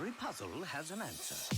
Every puzzle has an answer.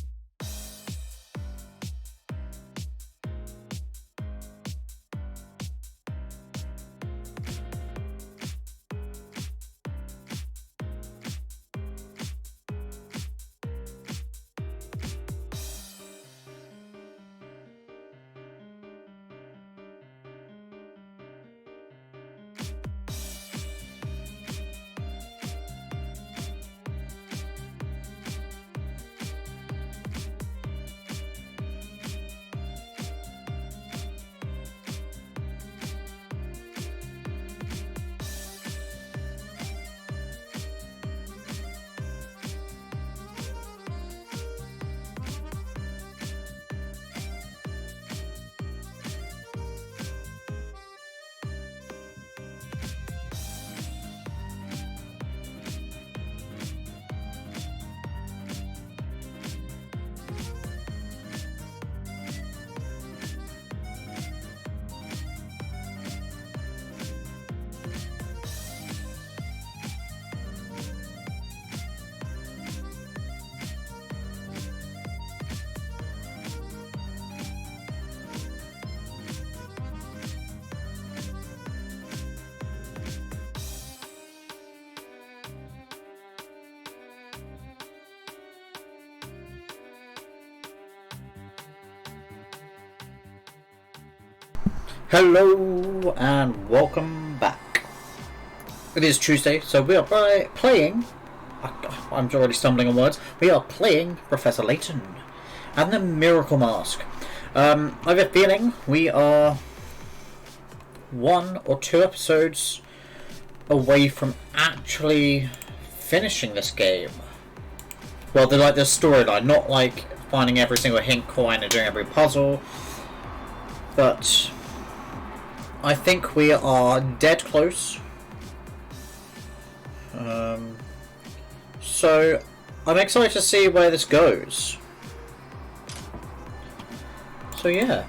Hello and welcome back. It is Tuesday, so we are playing. I'm already stumbling on words. We are playing Professor Layton and the Miracle Mask. I have a feeling we are 1 or 2 episodes away from actually finishing this game. Well, they're like the storyline, not like finding every single hint coin and doing every puzzle, but I think we are dead close. So I'm excited to see where this goes. So yeah.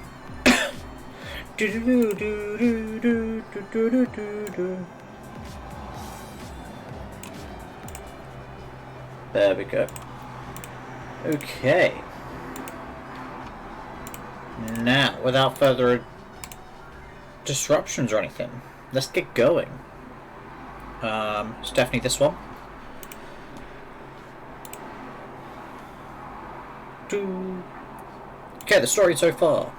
There we go. Okay. Now, without further disruptions or anything, let's get going. It's definitely this one. Okay, the story so far.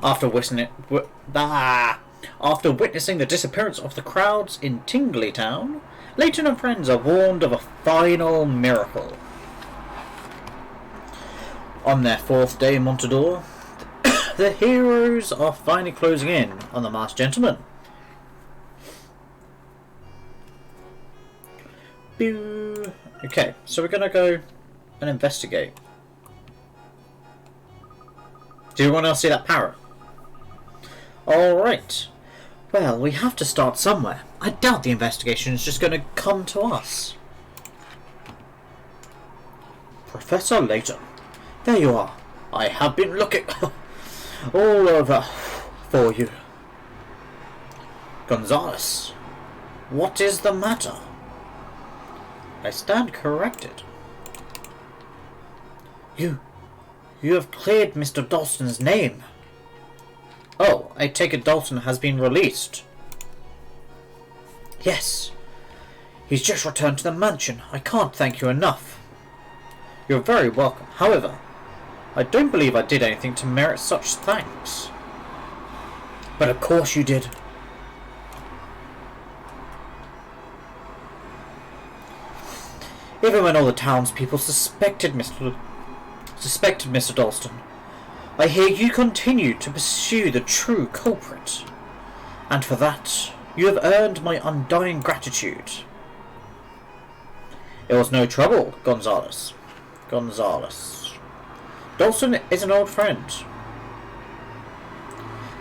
After witnessing the disappearance of the crowds in Tingley Town, Layton and friends are warned of a final miracle. On their 4th day in Montador, the heroes are finally closing in on the masked gentleman. Okay, so we're gonna go and investigate. Do anyone else see that parrot? Alright. Well, we have to start somewhere. I doubt the investigation is just gonna come to us. Professor Layton. There you are. I have been looking all over for you. Gonzales, what is the matter? I stand corrected. You have cleared Mr. Dalston's name. Oh, I take it Dalton has been released. Yes. He's just returned to the mansion. I can't thank you enough. You're very welcome. However, I don't believe I did anything to merit such thanks. But of course you did. Even when all the townspeople suspected Mr. Dalston, I hear you continue to pursue the true culprit. And for that, you have earned my undying gratitude. It was no trouble, Gonzales. Dalston is an old friend.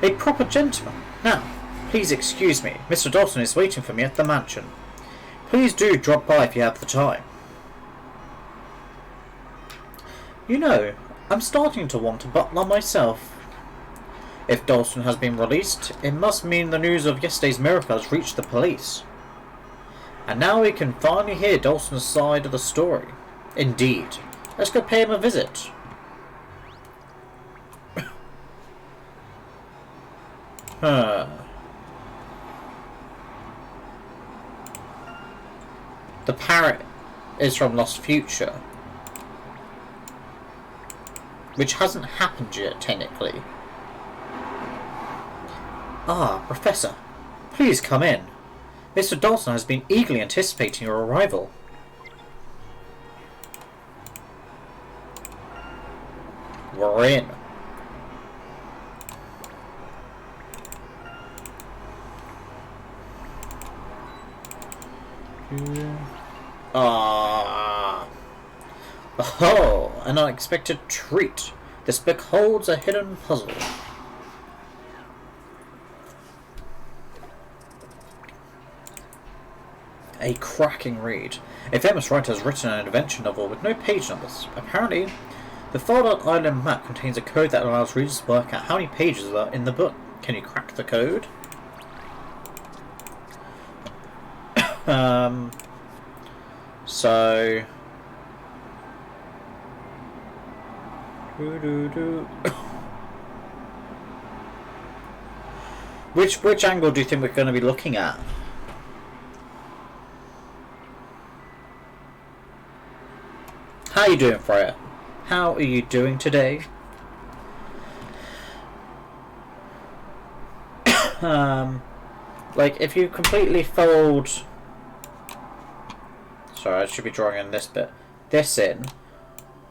A proper gentleman. Now, please excuse me. Mr. Dalston is waiting for me at the mansion. Please do drop by if you have the time. You know, I'm starting to want a butler myself. If Dalston has been released, it must mean the news of yesterday's miracle has reached the police. And now we can finally hear Dawson's side of the story. Indeed. Let's go pay him a visit. Huh. The parrot is from Lost Future. Which hasn't happened yet, technically. Ah, Professor. Please come in. Mr. Dawson has been eagerly anticipating your arrival. We're in. Ah. Oh, an unexpected treat. This book holds a hidden puzzle. A cracking read. A famous writer has written an adventure novel with no page numbers. Apparently, the folded island map contains a code that allows readers to work out how many pages are in the book. Can you crack the code? So... Which angle do you think we're going to be looking at? How are you doing, Freya? How are you doing today? Like, if you completely fold... Sorry, I should be drawing in this bit. This in,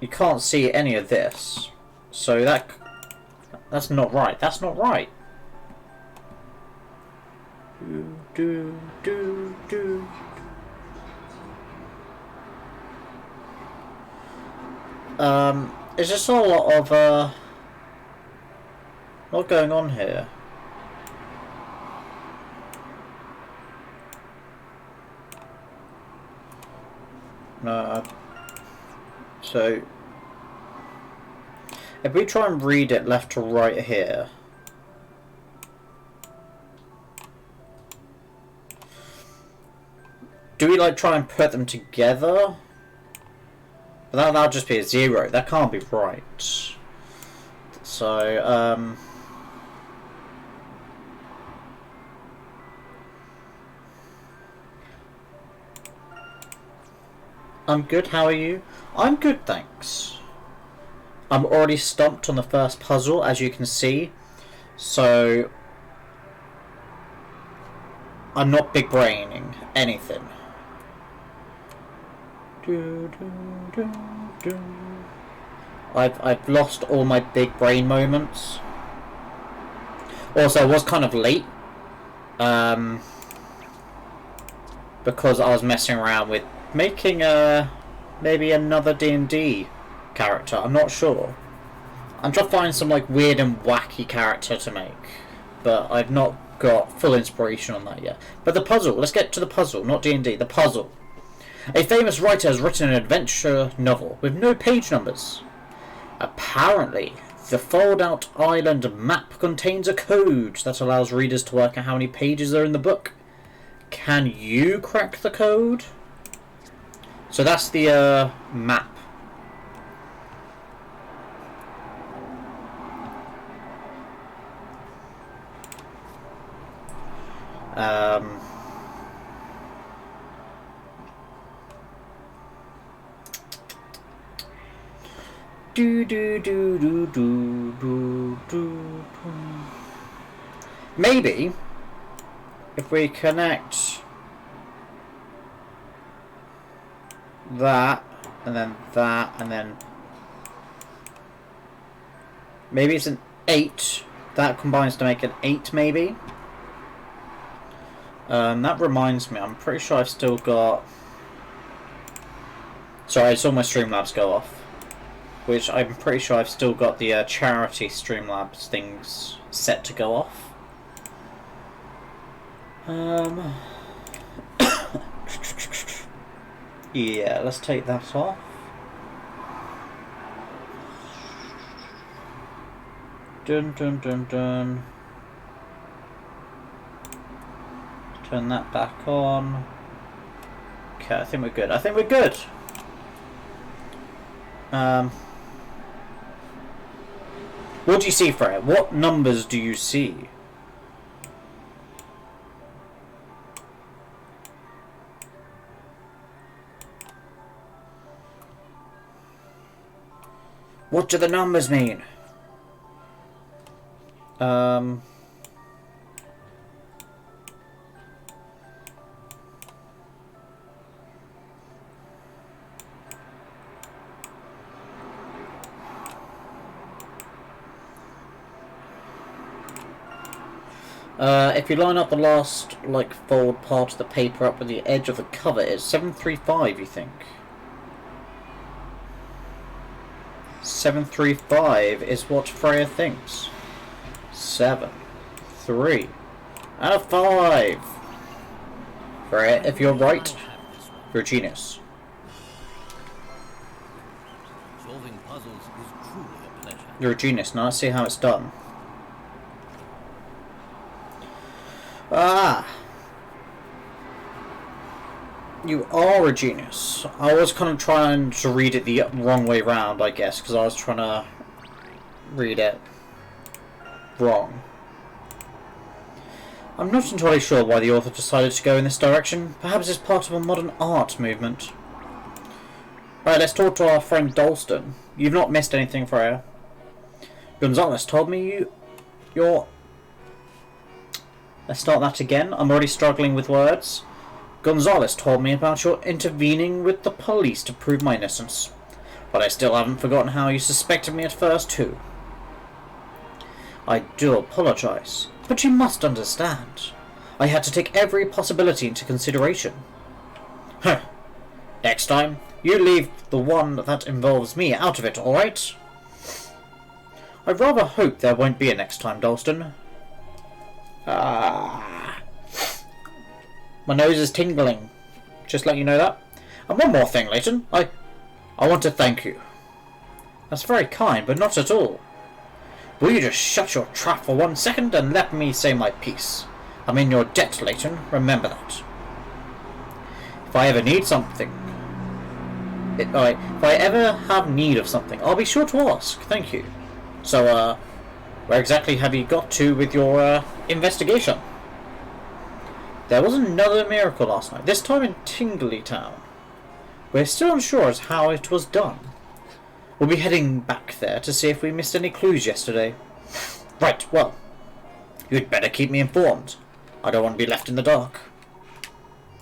you can't see any of this. So that's not right. That's not right. It's just a lot of lot going on here. No. So if we try and read it left to right here. Do we like try and put them together? But that'll just be a 0. That can't be right. So, I'm good, how are you? I'm good, thanks. I'm already stumped on the first puzzle, as you can see. So, I'm not big braining anything. I've lost all my big brain moments. Also, I was kind of late. Because I was messing around with making maybe another D&D character. I'm not sure. I'm trying to find some like weird and wacky character to make, but I've not got full inspiration on that yet. But the puzzle, let's get to the puzzle, not D&D, the puzzle. A famous writer has written an adventure novel with no page numbers. Apparently, the fold-out island map contains a code that allows readers to work out how many pages are in the book. Can you crack the code? So that's the map. Maybe if we connect that and then maybe it's an 8 that combines to make an 8 maybe. That reminds me, I'm pretty sure I've still got... Sorry, I saw my Streamlabs go off. Which I'm pretty sure I've still got the charity Streamlabs things set to go off. Yeah, let's take that off. Dun dun dun dun. Turn that back on. Okay, I think we're good. I think we're good. What do you see, Freya? What numbers do you see? What do the numbers mean? If you line up the last, fold part of the paper up with the edge of the cover, it's 735, you think? 735 is what Freya thinks. 7, 3, and a 5. Freya, if you're right, you're a genius. Solving puzzles is truly a pleasure. You're a genius. Now let's see how it's done. Ah! You are a genius. I was kind of trying to read it the wrong way round, I guess, because I was trying to read it wrong. I'm not entirely sure why the author decided to go in this direction. Perhaps it's part of a modern art movement. Right, let's talk to our friend Dalston. You've not missed anything, Freya. Gonzalez told me you're... Let's start that again. I'm already struggling with words. Gonzalez told me about your intervening with the police to prove my innocence. But I still haven't forgotten how you suspected me at first, too. I do apologize, but you must understand. I had to take every possibility into consideration. Huh. Next time, you leave the one that involves me out of it, alright? I rather hope there won't be a next time, Dalston. My nose is tingling. Just let you know that. And one more thing, Layton. I want to thank you. That's very kind, but not at all. Will you just shut your trap for 1 second and let me say my piece? I'm in your debt, Layton. Remember that. If I ever need something... If I ever have need of something, I'll be sure to ask. Thank you. So, where exactly have you got to with your, investigation? There was another miracle last night, this time in Tingley Town. We're still unsure as how it was done. We'll be heading back there to see if we missed any clues yesterday. Right, well, you'd better keep me informed. I don't want to be left in the dark.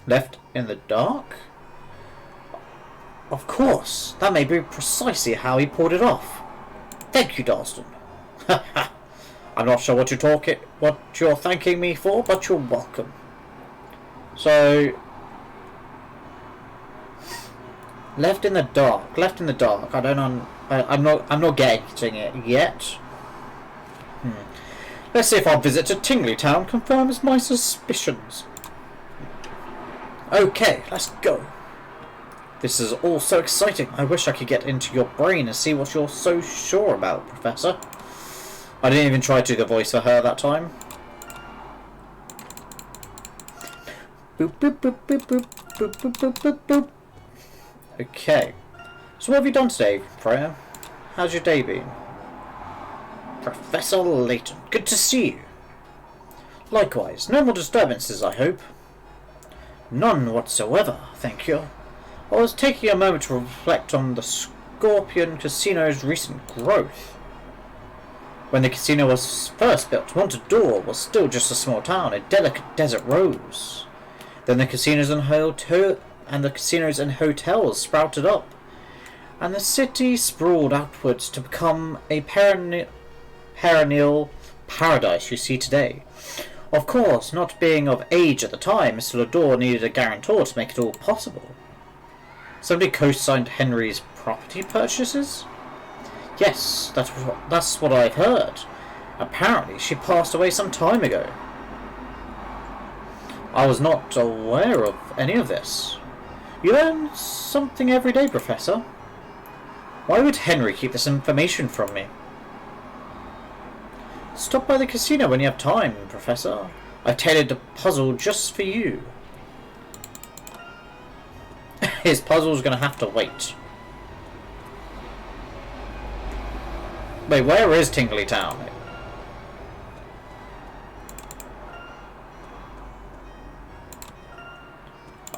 Left in the dark? Of course, that may be precisely how he pulled it off. Thank you, Dalston. I'm not sure what you're thanking me for, but you're welcome. So, left in the dark. I don't know. I'm not getting it yet. Let's see if our visit to Tingley Town confirms my suspicions. Okay, let's go. This is all so exciting. I wish I could get into your brain and see what you're so sure about, Professor. I didn't even try to do the voice for her that time. Boop, boop, boop, boop, boop, boop, boop, boop, boop, boop. Okay. So what have you done today, Freya? How's your day been? Professor Layton, good to see you. Likewise, no more disturbances, I hope. None whatsoever, thank you. I was taking a moment to reflect on the Scorpion Casino's recent growth. When the casino was first built, Montador was still just a small town, a delicate desert rose. Then the casinos and hotels sprouted up, and the city sprawled outwards to become a perennial paradise you see today. Of course, not being of age at the time, Mr. Lador needed a guarantor to make it all possible. Somebody co-signed Henry's property purchases? Yes, that's what I've heard. Apparently, she passed away some time ago. I was not aware of any of this. You learn something every day, Professor. Why would Henry keep this information from me? Stop by the casino when you have time, Professor. I've tailored a puzzle just for you. his puzzle's gonna have to wait. Wait, where is Tingly Town?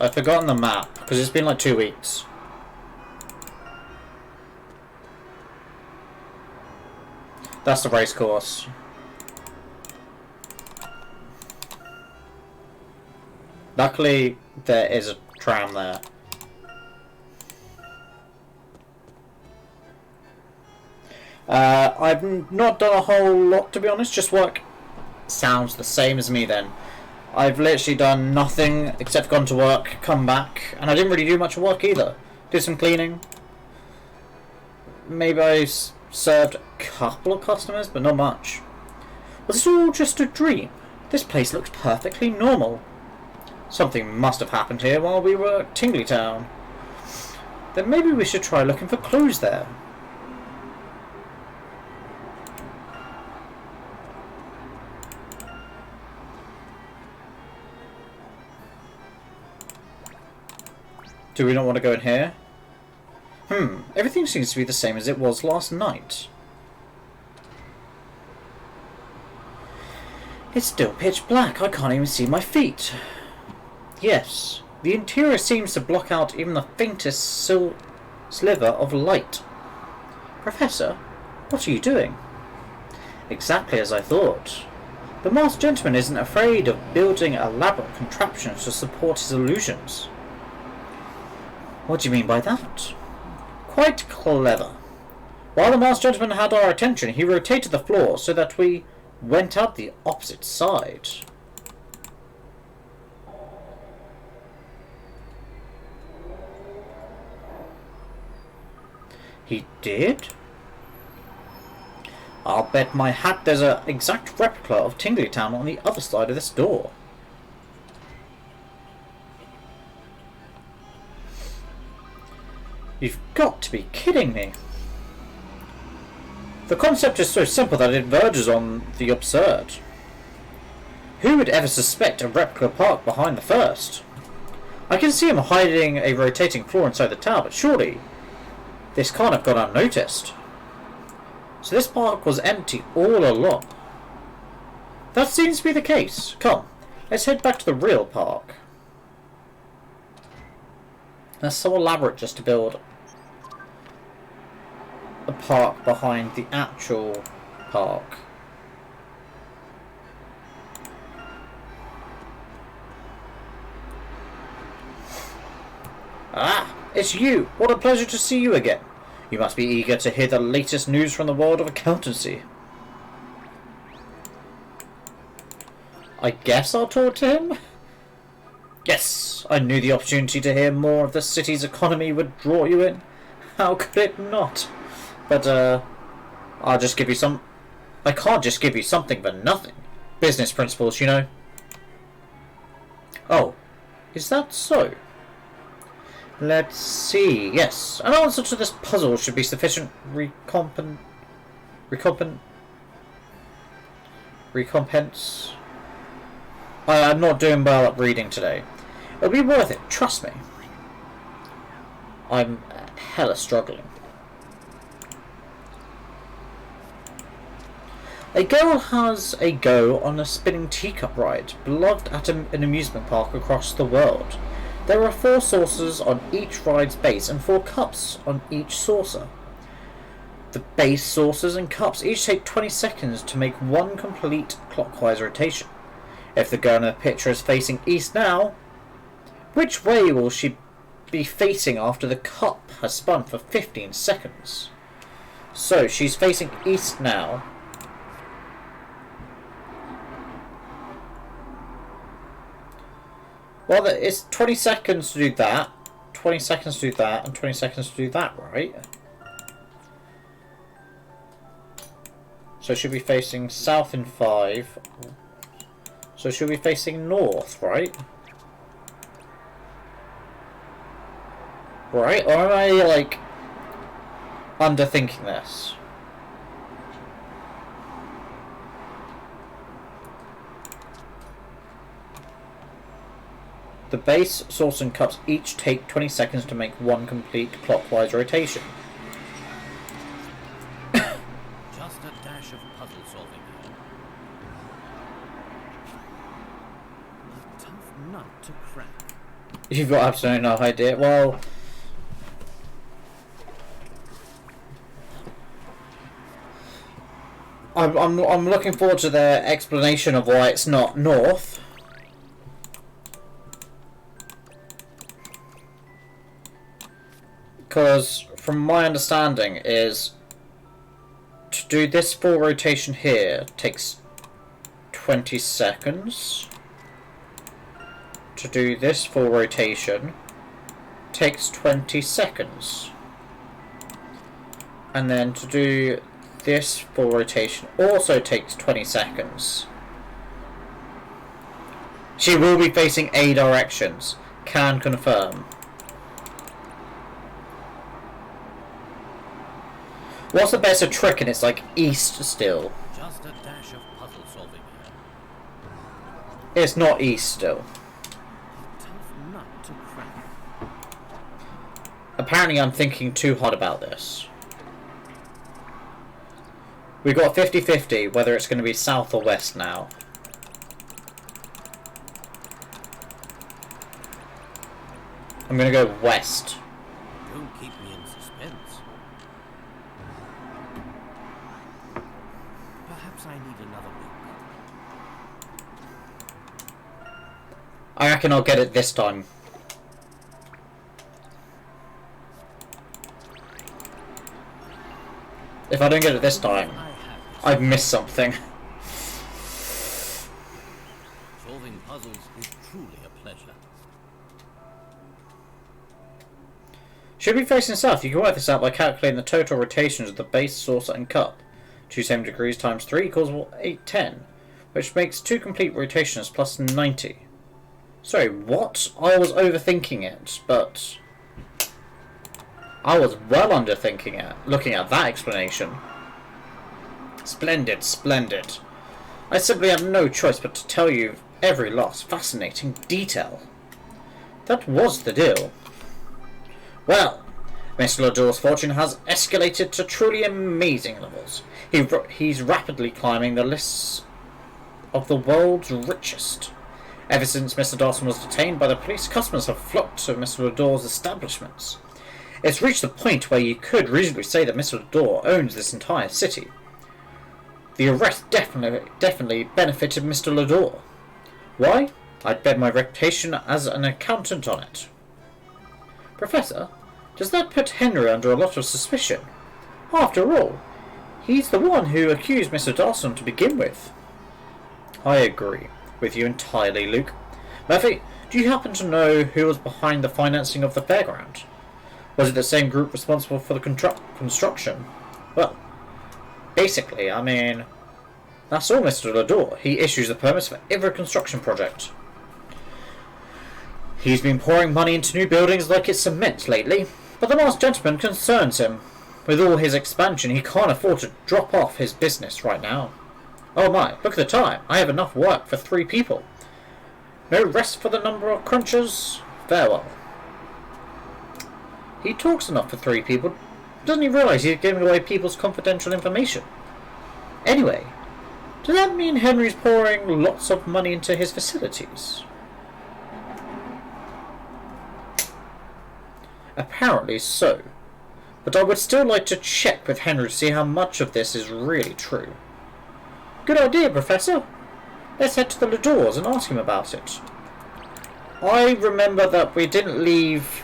I've forgotten the map, because it's been like 2 weeks. That's the race course. Luckily, there is a tram there. I've not done a whole lot, to be honest. Just work. Sounds the same as me then. I've literally done nothing except gone to work, come back, and I didn't really do much work either. Did some cleaning. Maybe I served a couple of customers, but not much. Was this all just a dream? This place looks perfectly normal. Something must have happened here while we were at Tingly Town. Then maybe we should try looking for clues there. Do we not want to go in here? Everything seems to be the same as it was last night. It's still pitch black. I can't even see my feet. Yes, the interior seems to block out even the faintest sliver of light. Professor, what are you doing? Exactly as I thought. The masked gentleman isn't afraid of building elaborate contraptions to support his illusions. What do you mean by that? Quite clever. While the masked gentleman had our attention, he rotated the floor so that we went out the opposite side. He did? I'll bet my hat there's an exact replica of Tingly Town on the other side of this door. You've got to be kidding me. The concept is so simple that it verges on the absurd. Who would ever suspect a replica park behind the first? I can see him hiding a rotating floor inside the tower, but surely this can't have gone unnoticed. So this park was empty all along. That seems to be the case. Come, let's head back to the real park. That's so elaborate just to build a park behind the actual park. Ah, it's you! What a pleasure to see you again. You must be eager to hear the latest news from the world of accountancy. I guess I'll talk to him? Yes, I knew the opportunity to hear more of the city's economy would draw you in. How could it not? But, I'll just give you some... I can't just give you something for nothing. Business principles, you know. Oh, is that so? Let's see. Yes, an answer to this puzzle should be sufficient recompense. I'm not doing well at reading today. It'll be worth it, trust me. I'm hella struggling. A girl has a go on a spinning teacup ride, beloved at an amusement park across the world. There are 4 saucers on each ride's base and 4 cups on each saucer. The base saucers and cups each take 20 seconds to make one complete clockwise rotation. If the girl in the picture is facing east now, which way will she be facing after the cup has spun for 15 seconds? So she's facing east now. Well, it's 20 seconds to do that, 20 seconds to do that, and 20 seconds to do that, right? So she'll be facing south in 5. So she'll be facing north, right? Right? Or am I, like, underthinking this? The base, source and cups each take 20 seconds to make one complete clockwise rotation. Just a dash of puzzle solving here. A tough nut to crack. You've got absolutely no idea. Well, I'm looking forward to their explanation of why it's not north. Because from my understanding is to do this full rotation here takes 20 seconds. To do this full rotation takes 20 seconds. And then to do this full rotation also takes 20 seconds. She will be facing A directions. Can confirm. What's the best of trick and it's like east still? Just a dash of puzzle solving here. It's not east still. A tough nut to crack. Apparently I'm thinking too hard about this. We've got 50-50 whether it's going to be south or west now. I'm going to go west. Don't keep me in suspense. Perhaps I need another look. I reckon I'll get it this time. If I don't get it this time, I've missed something. Solving puzzles is truly a pleasure. Should be facing south. You can work this out by calculating the total rotations of the base, saucer and cup. 270 degrees times 3 equals 810, which makes 2 complete rotations plus 90. Sorry, what? I was overthinking it, but I was well underthinking it, looking at that explanation. Splendid, splendid. I simply had no choice but to tell you every last fascinating detail. That was the deal. Well, Mr. Lador's fortune has escalated to truly amazing levels. He's rapidly climbing the lists of the world's richest. Ever since Mr. Dawson was detained by the police, customers have flocked to Mr. Lador's establishments. It's reached the point where you could reasonably say that Mr. Lador owns this entire city. The arrest definitely benefited Mr. Lador. Why? I'd bet my reputation as an accountant on it. Professor, does that put Henry under a lot of suspicion? After all, he's the one who accused Mr. Dawson to begin with. I agree with you entirely, Luke. Murphy, do you happen to know who was behind the financing of the fairground? Was it the same group responsible for the construction? Well, basically, I mean, that's all Mr. Lador. He issues the permits for every construction project. He's been pouring money into new buildings like it's cement lately, but the masked gentleman concerns him. With all his expansion, he can't afford to drop off his business right now. Oh my, look at the time. I have enough work for 3 people. No rest for the number of crunchers. Farewell. He talks enough for 3 people. Doesn't he realise he's giving away people's confidential information? Anyway, does that mean Henry's pouring lots of money into his facilities? Apparently so. But I would still like to check with Henry to see how much of this is really true. Good idea, Professor. Let's head to the Ladors and ask him about it. I remember that we didn't leave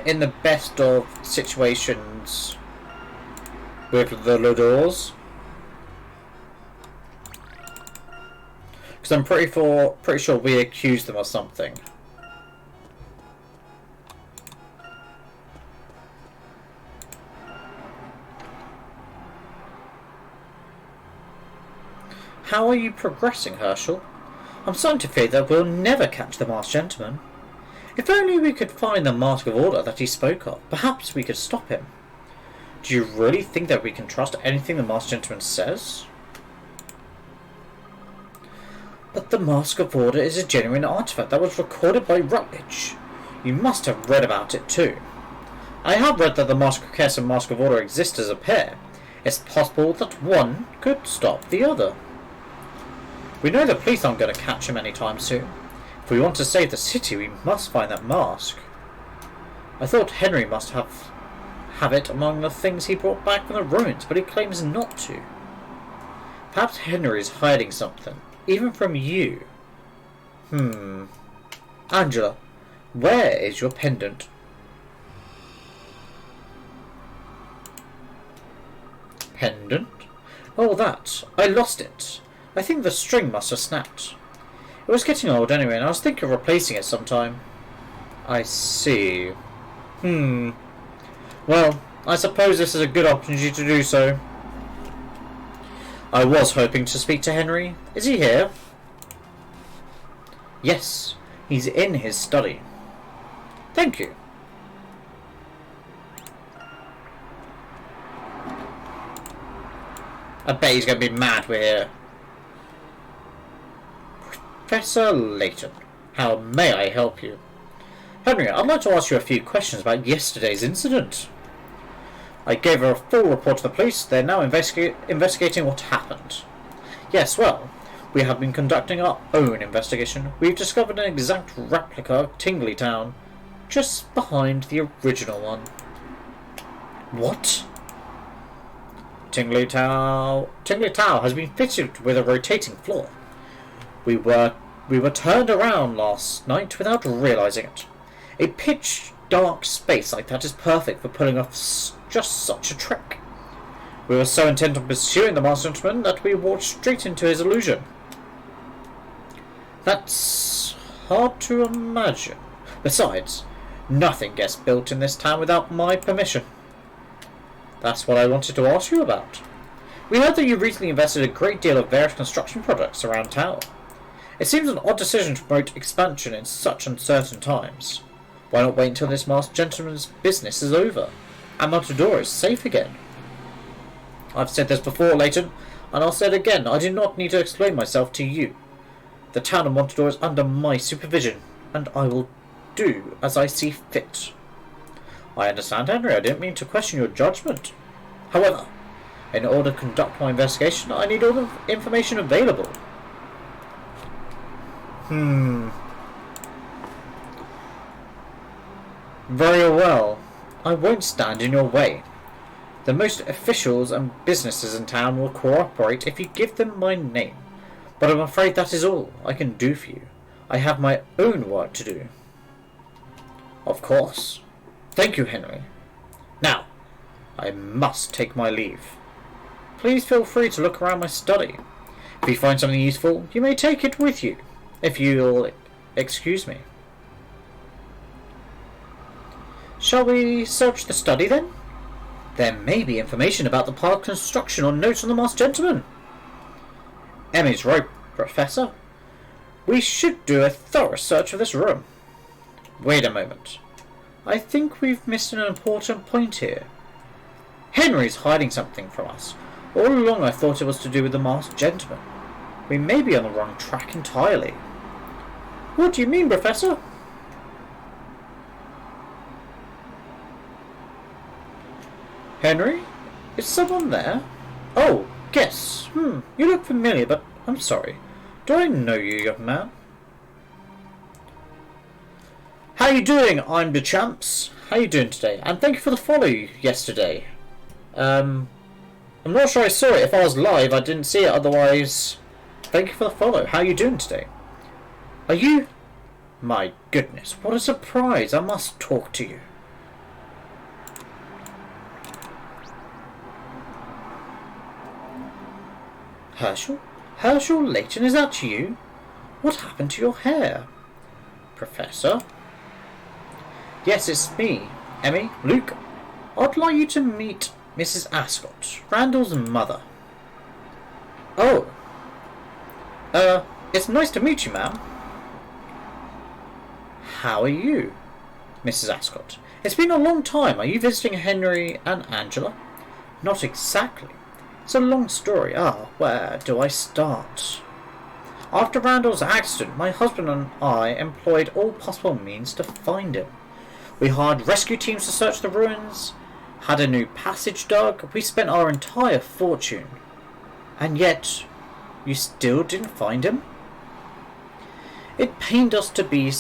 in the best of situations with the Ladors. Because I'm pretty sure we accused them of something. How are you progressing, Herschel? I'm starting to fear that we'll never catch the masked gentleman. If only we could find the mask of order that he spoke of, perhaps we could stop him. Do you really think that we can trust anything the masked gentleman says? But the Mask of Order is a genuine artifact that was recorded by Rutledge. You must have read about it too. I have read that the Mask of Chaos and Mask of Order exist as a pair. It's possible that one could stop the other. We know the police aren't going to catch him anytime soon. If we want to save the city, we must find that mask. I thought Henry must have it among the things he brought back from the ruins, but he claims not to. Perhaps Henry is hiding something, even from you. Angela, where is your pendant? Pendant? Oh, that. I lost it. I think the string must have snapped. It was getting old anyway, and I was thinking of replacing it sometime. I see. Well, I suppose this is a good opportunity to do so. I was hoping to speak to Henry. Is he here? Yes, he's in his study. Thank you. I bet he's going to be mad we're here. Professor Layton, how may I help you? Henry, I'd like to ask you a few questions about yesterday's incident. I gave a full report to the police. They're now investigating what happened. Yes, well, we have been conducting our own investigation. We've discovered an exact replica of Tingley Town, just behind the original one. What? Tingley Tower has been fitted with a rotating floor. We were turned around last night without realizing it. A pitch dark space like that is perfect for pulling off just such a trick. We were so intent on pursuing the masked gentleman that we walked straight into his illusion. That's hard to imagine. Besides, nothing gets built in this town without my permission. That's what I wanted to ask you about. We heard that you recently invested a great deal of various construction projects around town. It seems an odd decision to promote expansion in such uncertain times. Why not wait until this masked gentleman's business is over, and Montador is safe again? I've said this before, Layton, and I'll say it again. I do not need to explain myself to you. The town of Montador is under my supervision, and I will do as I see fit. I understand, Henry. I didn't mean to question your judgment. However, in order to conduct my investigation, I need all the information available. Very well. I won't stand in your way. The most officials and businesses in town will cooperate if you give them my name. But I'm afraid that is all I can do for you. I have my own work to do. Of course. Thank you, Henry. Now, I must take my leave. Please feel free to look around my study. If you find something useful, you may take it with you, if you'll excuse me. Shall we search the study then? There may be information about the park construction or notes on the masked gentleman. Emmy's right, Professor. We should do a thorough search of this room. Wait a moment. I think we've missed an important point here. Henry's hiding something from us. All along I thought it was to do with the masked gentleman. We may be on the wrong track entirely. What do you mean, Professor? Henry? Is someone there? Oh, guess. You look familiar, but I'm sorry. Do I know you, young man? How you doing, I'm the champs? How you doing today? And thank you for the follow yesterday. I'm not sure I saw it. If I was live, I didn't see it. Otherwise, thank you for the follow. How you doing today? Are you? My goodness, what a surprise. I must talk to you. Herschel? Herschel Layton, is that you? What happened to your hair? Professor? Yes, it's me. Emmy, Luke. I'd like you to meet Mrs. Ascot, Randall's mother. Oh. It's nice to meet you, ma'am. How are you, Mrs. Ascot? It's been a long time. Are you visiting Henry and Angela? Not exactly. It's a long story. Where do I start? After Randall's accident, my husband and I employed all possible means to find him. We hired rescue teams to search the ruins, had a new passage dug, we spent our entire fortune. And yet, you still didn't find him? It pained us to be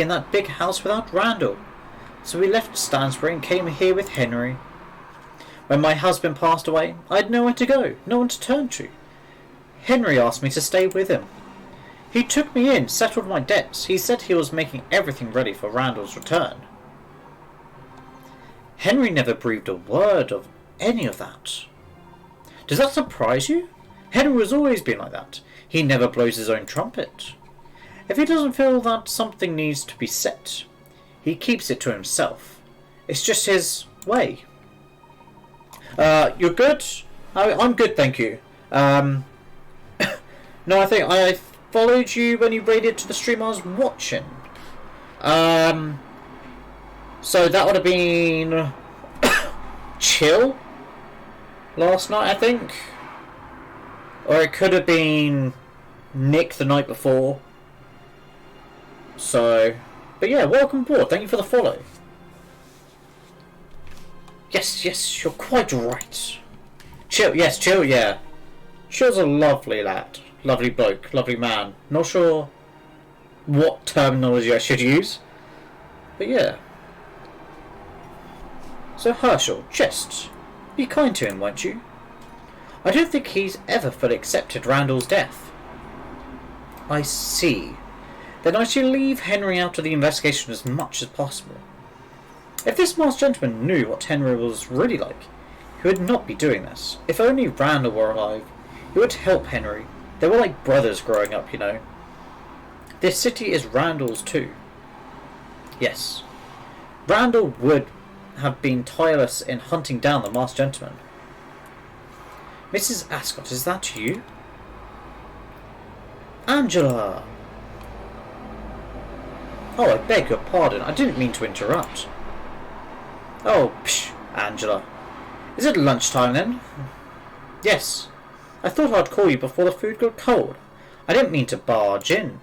in that big house without Randall, so we left Stansbury and came here with Henry. When my husband passed away, I had nowhere to go, no one to turn to. Henry asked me to stay with him. He took me in, settled my debts. He said he was making everything ready for Randall's return. Henry never breathed a word of any of that. Does that surprise you? Henry has always been like that. He never blows his own trumpet. If he doesn't feel that something needs to be said, he keeps it to himself. It's just his way. You're good? I'm good, thank you. No, I think I followed you when you raided to the stream I was watching. So that would have been Chill last night, I think. Or it could have been Nick the night before. So, but yeah, welcome aboard. Thank you for the follow. Yes, you're quite right. Chill, yes, Chill, yeah. Chill's a lovely lad. Lovely bloke, lovely man. Not sure what terminology I should use. But yeah. So Herschel, just be kind to him, won't you? I don't think he's ever fully accepted Randall's death. I see. Then I shall leave Henry out of the investigation as much as possible. If this masked gentleman knew what Henry was really like, he would not be doing this. If only Randall were alive, he would help Henry. They were like brothers growing up, you know. This city is Randall's too. Yes. Randall would have been tireless in hunting down the masked gentleman. Mrs. Ascot, is that you? Angela! Oh, I beg your pardon. I didn't mean to interrupt. Oh, psh, Angela. Is it lunchtime then? Yes. I thought I'd call you before the food got cold. I didn't mean to barge in.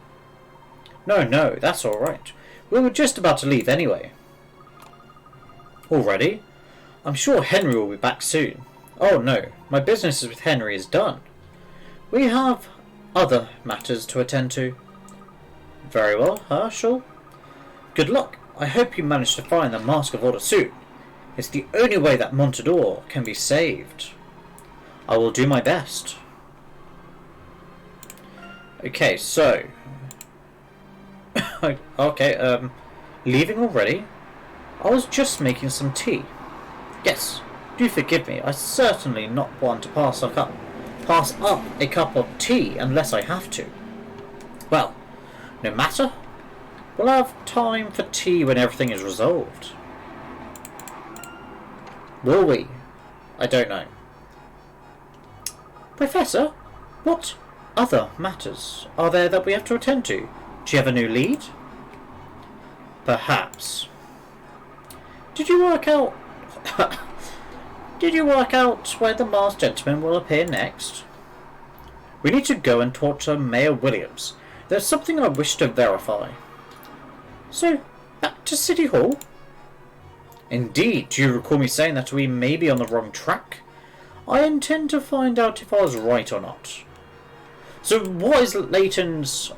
No, that's all right. We were just about to leave anyway. Already? I'm sure Henry will be back soon. Oh no, my business with Henry is done. We have other matters to attend to. Very well, Herschel. Good luck. I hope you manage to find the Mask of Order soon. It's the only way that Montador can be saved. I will do my best. Okay, so... okay, leaving already? I was just making some tea. Yes, do forgive me. I certainly not want to pass up a cup of tea unless I have to. Well, no matter. We'll have time for tea when everything is resolved. Will we? I don't know. Professor, what other matters are there that we have to attend to? Do you have a new lead? Perhaps. Did you work out where the masked gentleman will appear next? We need to go and talk to Mayor Williams. There's something I wish to verify. So, back to City Hall? Indeed. Do you recall me saying that we may be on the wrong track? I intend to find out if I was right or not. So what is Layton's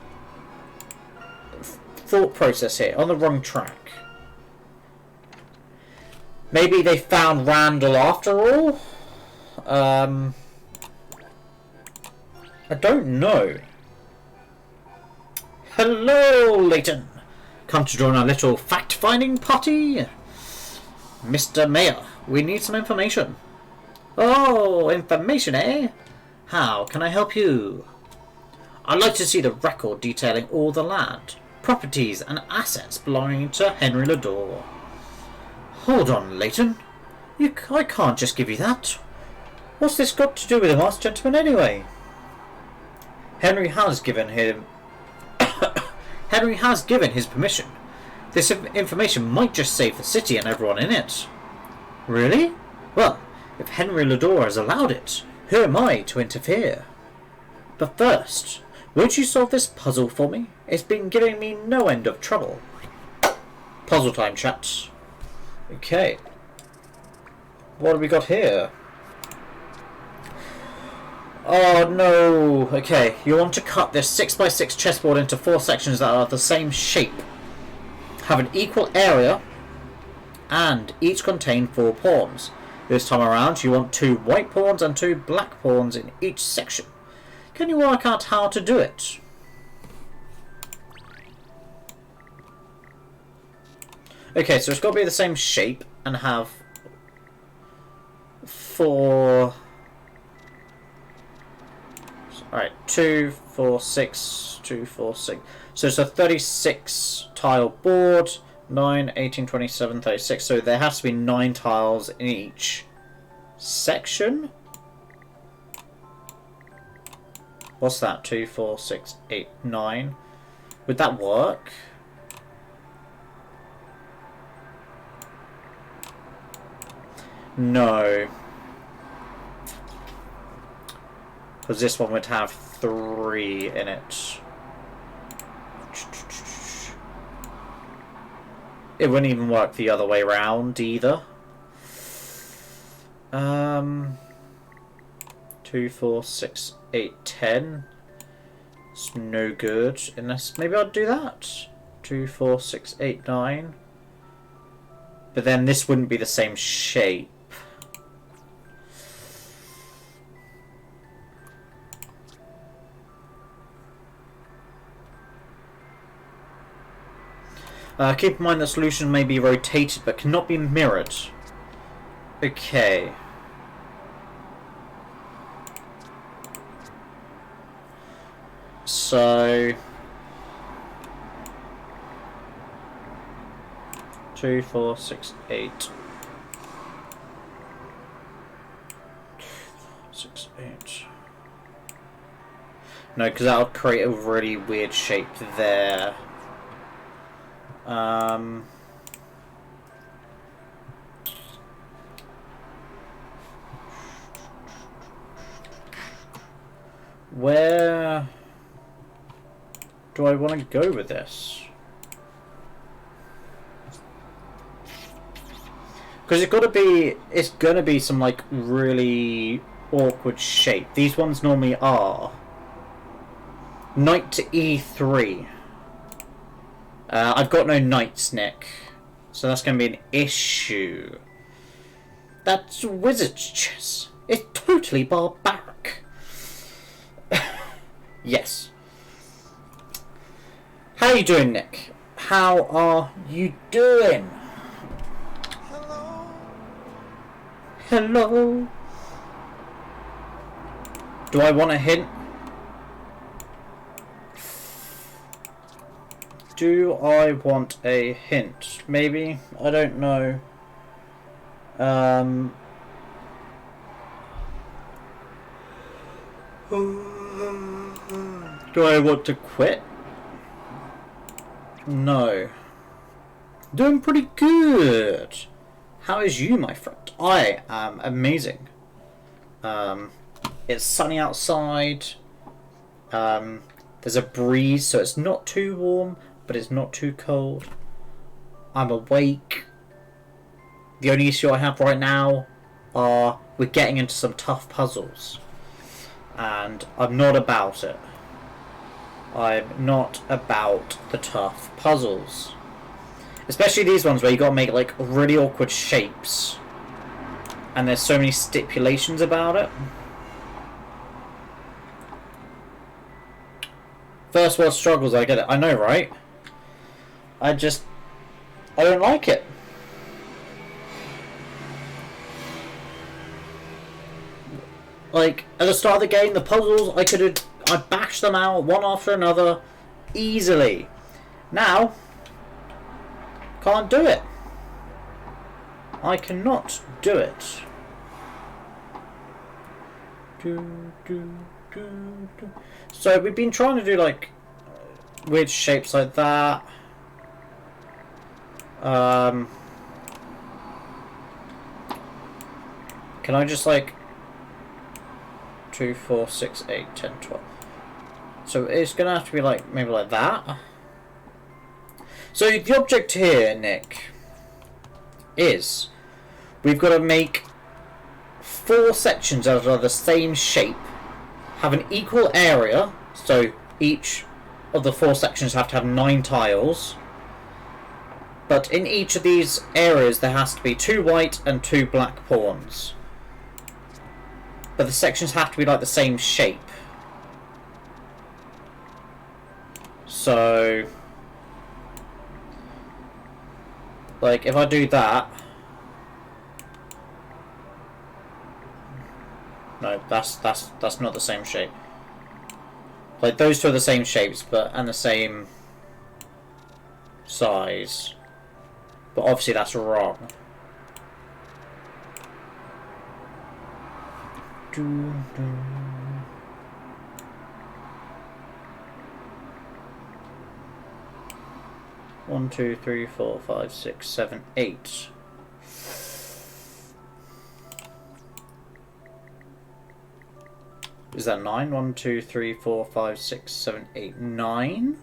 thought process here? On the wrong track? Maybe they found Randall after all? I don't know. Hello, Layton. Come to join our little fact-finding party? Mr. Mayor, we need some information. Oh, information, eh? How can I help you? I'd like to see the record detailing all the land, properties and assets belonging to Henry Lador. Hold on, Layton. I can't just give you that. What's this got to do with the masked gentleman anyway? Henry has given him... Henry has given his permission. This information might just save the city and everyone in it. Really? Well, if Henry Lador has allowed it, who am I to interfere? But first, Won't you solve this puzzle for me? It's been giving me no end of trouble. Puzzle time, chat. Okay. What have we got here? Oh no! Okay, you want to cut this 6x6 chessboard into 4 sections that are the same shape, have an equal area, and each contain 4 pawns. This time around, you want 2 white pawns and 2 black pawns in each section. Can you work out how to do it? Okay, so it's got to be the same shape and have 4... Alright, 2, 4, 6, 2, 4, 6. So it's a 36 tile board. 9, 18, 27, 36. So there has to be 9 tiles in each section. What's that? 2, 4, 6, 8, 9. Would that work? No. Because this one would have 3 in it. It wouldn't even work the other way around either. 2, 4, 6, 8, 10. It's no good. Unless maybe I'd do that. 2, 4, 6, 8, 9. But then this wouldn't be the same shape. Keep in mind the solution may be rotated but cannot be mirrored. Okay. So 2, 4, 6, 8. 6, 8. No, because that would create a really weird shape there. Where do I want to go with this? Because it's gonna be some like really awkward shape. These ones normally are. Knight to E3. I've got no knights, Nick. So that's going to be an issue. That's wizard's chess. It's totally barbaric. Yes. How are you doing, Nick? How are you doing? Hello. Hello. Do I want a hint? Do I want a hint? Maybe? I don't know. Do I want to quit? No. Doing pretty good. How is you, my friend? I am amazing. It's sunny outside. There's a breeze, so it's not too warm, but it's not too cold. I'm awake. The only issue I have right now are we're getting into some tough puzzles. And I'm not about it. I'm not about the tough puzzles. Especially these ones where you gotta make like really awkward shapes. And there's so many stipulations about it. First world struggles, I get it. I know, right? I don't like it. Like, at the start of the game, the puzzles, I bashed them out one after another easily. Now, can't do it. I cannot do it. So we've been trying to do like weird shapes like that. Can I just like 2, 4, 6, 8, 10, 12. So it's going to have to be like, maybe like that. So the object here, Nick, is we've got to make 4 sections that are the same shape, have an equal area, so each of the 4 sections have to have 9 tiles, but in each of these areas there has to be 2 white and 2 black pawns. But the sections have to be like the same shape. So, like if I do that, no, that's not the same shape. Like those two are the same shapes, but and the same size. But obviously that's wrong. 1, 2, 3, 4, 5, 6, 7, 8. Is that 9? 1, 2, 3, 4, 5, 6, 7, 8, 9?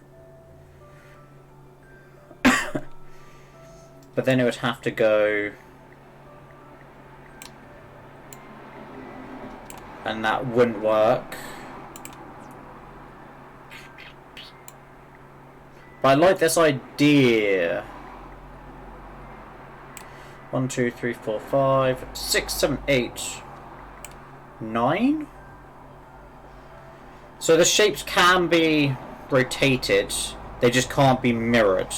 But then it would have to go... And that wouldn't work. But I like this idea. 1, 2, 3, 4, 5, 6, 7, 8, 9? So the shapes can be rotated, they just can't be mirrored.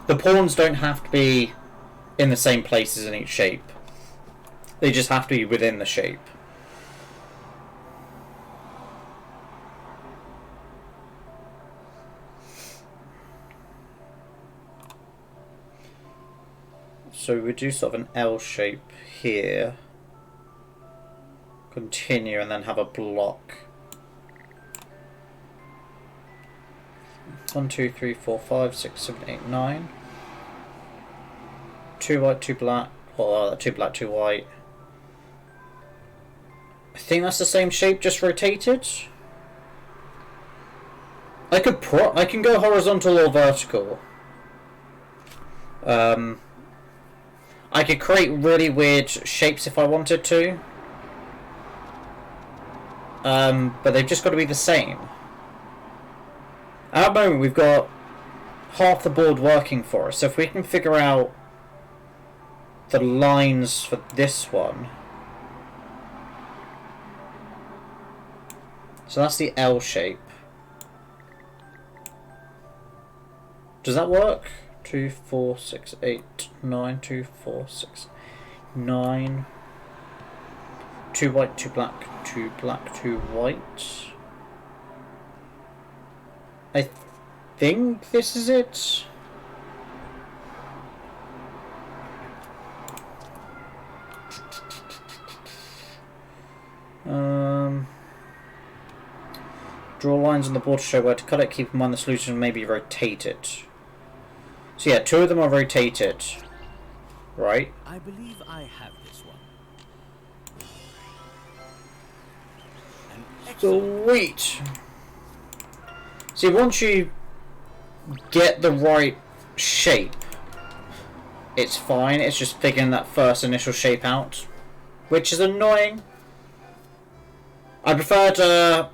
The pawns don't have to be in the same places in each shape. They just have to be within the shape. So we do sort of an L shape here. Continue and then have a block. 1, 2, 3, 4, 5, 6, 7, 8, 9. 2 white, 2 black. Or 2 black, 2 white. I think that's the same shape, just rotated. I can go horizontal or vertical. I could create really weird shapes if I wanted to. But they've just got to be the same. At the moment we've got half the board working for us, so if we can figure out the lines for this one. So that's the L shape. Does that work? 2, 4, 6, 8, 9, 2, 4, 6, 9. 2 white, 2 black, 2 black, 2 white. I think this is it. Draw lines on the board to show where to cut it. Keep in mind the solution may be rotated. So yeah, 2 of them are rotated. Right? I believe I have this one. An excellent. Sweet. See, once you get the right shape, it's fine. It's just figuring that first initial shape out, which is annoying. I preferred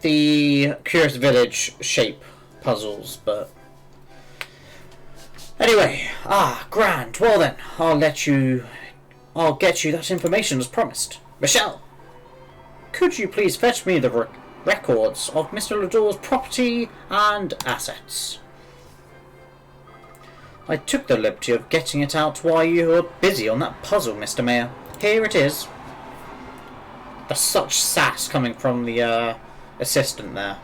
the Curious Village shape puzzles, but anyway, grand. Well then, I'll get you that information as promised. Michelle, could you please fetch me the records of Mr. Lador's property and assets? I took the liberty of getting it out while you were busy on that puzzle, Mr. Mayor. Here it is. There's such sass coming from the assistant there.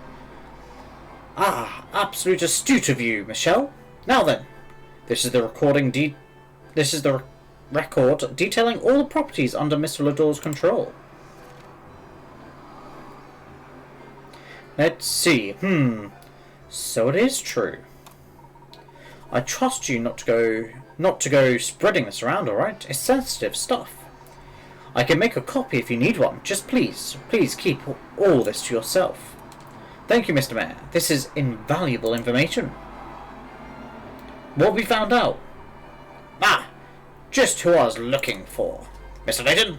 Absolute astute of you, Michelle. Now then, this is the record detailing all the properties under Mr. Lador's control. Let's see. So it is true. I trust you not to go spreading this around, alright? It's sensitive stuff. I can make a copy if you need one. Just please keep all this to yourself. Thank you, Mr. Mayor. This is invaluable information. What have we found out? Ah, just who I was looking for. Mr. Layton,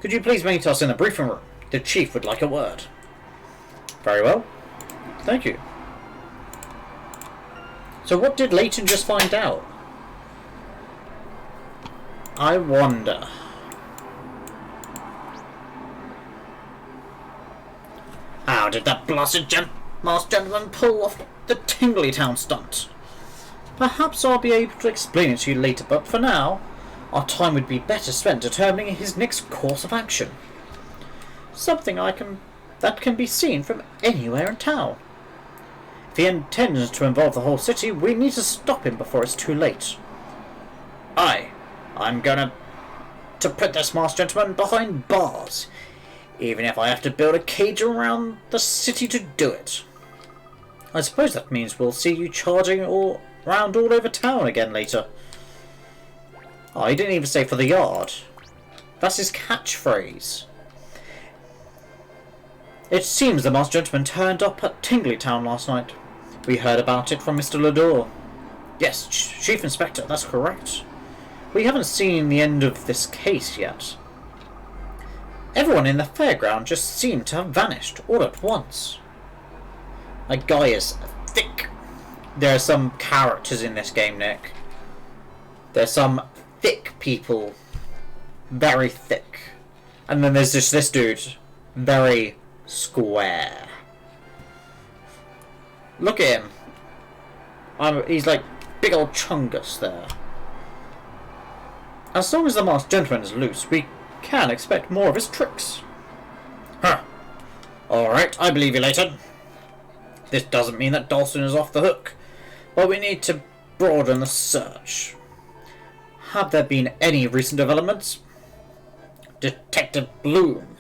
could you please meet us in the briefing room? The chief would like a word. Very well. Thank you. So what did Layton just find out? I wonder. How did that blasted masked gentleman pull off the Tingley Town stunt? Perhaps I'll be able to explain it to you later, but for now, our time would be better spent determining his next course of action. Something that can be seen from anywhere in town. If he intends to involve the whole city, we need to stop him before it's too late. I'm gonna put this masked gentleman behind bars, even if I have to build a cage around the city to do it. I suppose that means we'll see you charging around all over town again later. Oh, he didn't even say for the yard. That's his catchphrase. It seems the masked gentleman turned up at Tingley Town last night. We heard about it from Mr. Lador. Yes, Chief Inspector, that's correct. We haven't seen the end of this case yet. Everyone in the fairground just seemed to have vanished all at once. That guy is thick. There are some characters in this game, Nick. There's some thick people. Very thick. And then there's just this dude. Very square. Look at him. He's like big old chungus there. As long as the masked gentleman is loose, we can expect more of his tricks. Huh. Alright, I believe you, Layton. This doesn't mean that Dawson is off the hook, but we need to broaden the search. Have there been any recent developments? Detective Bloom.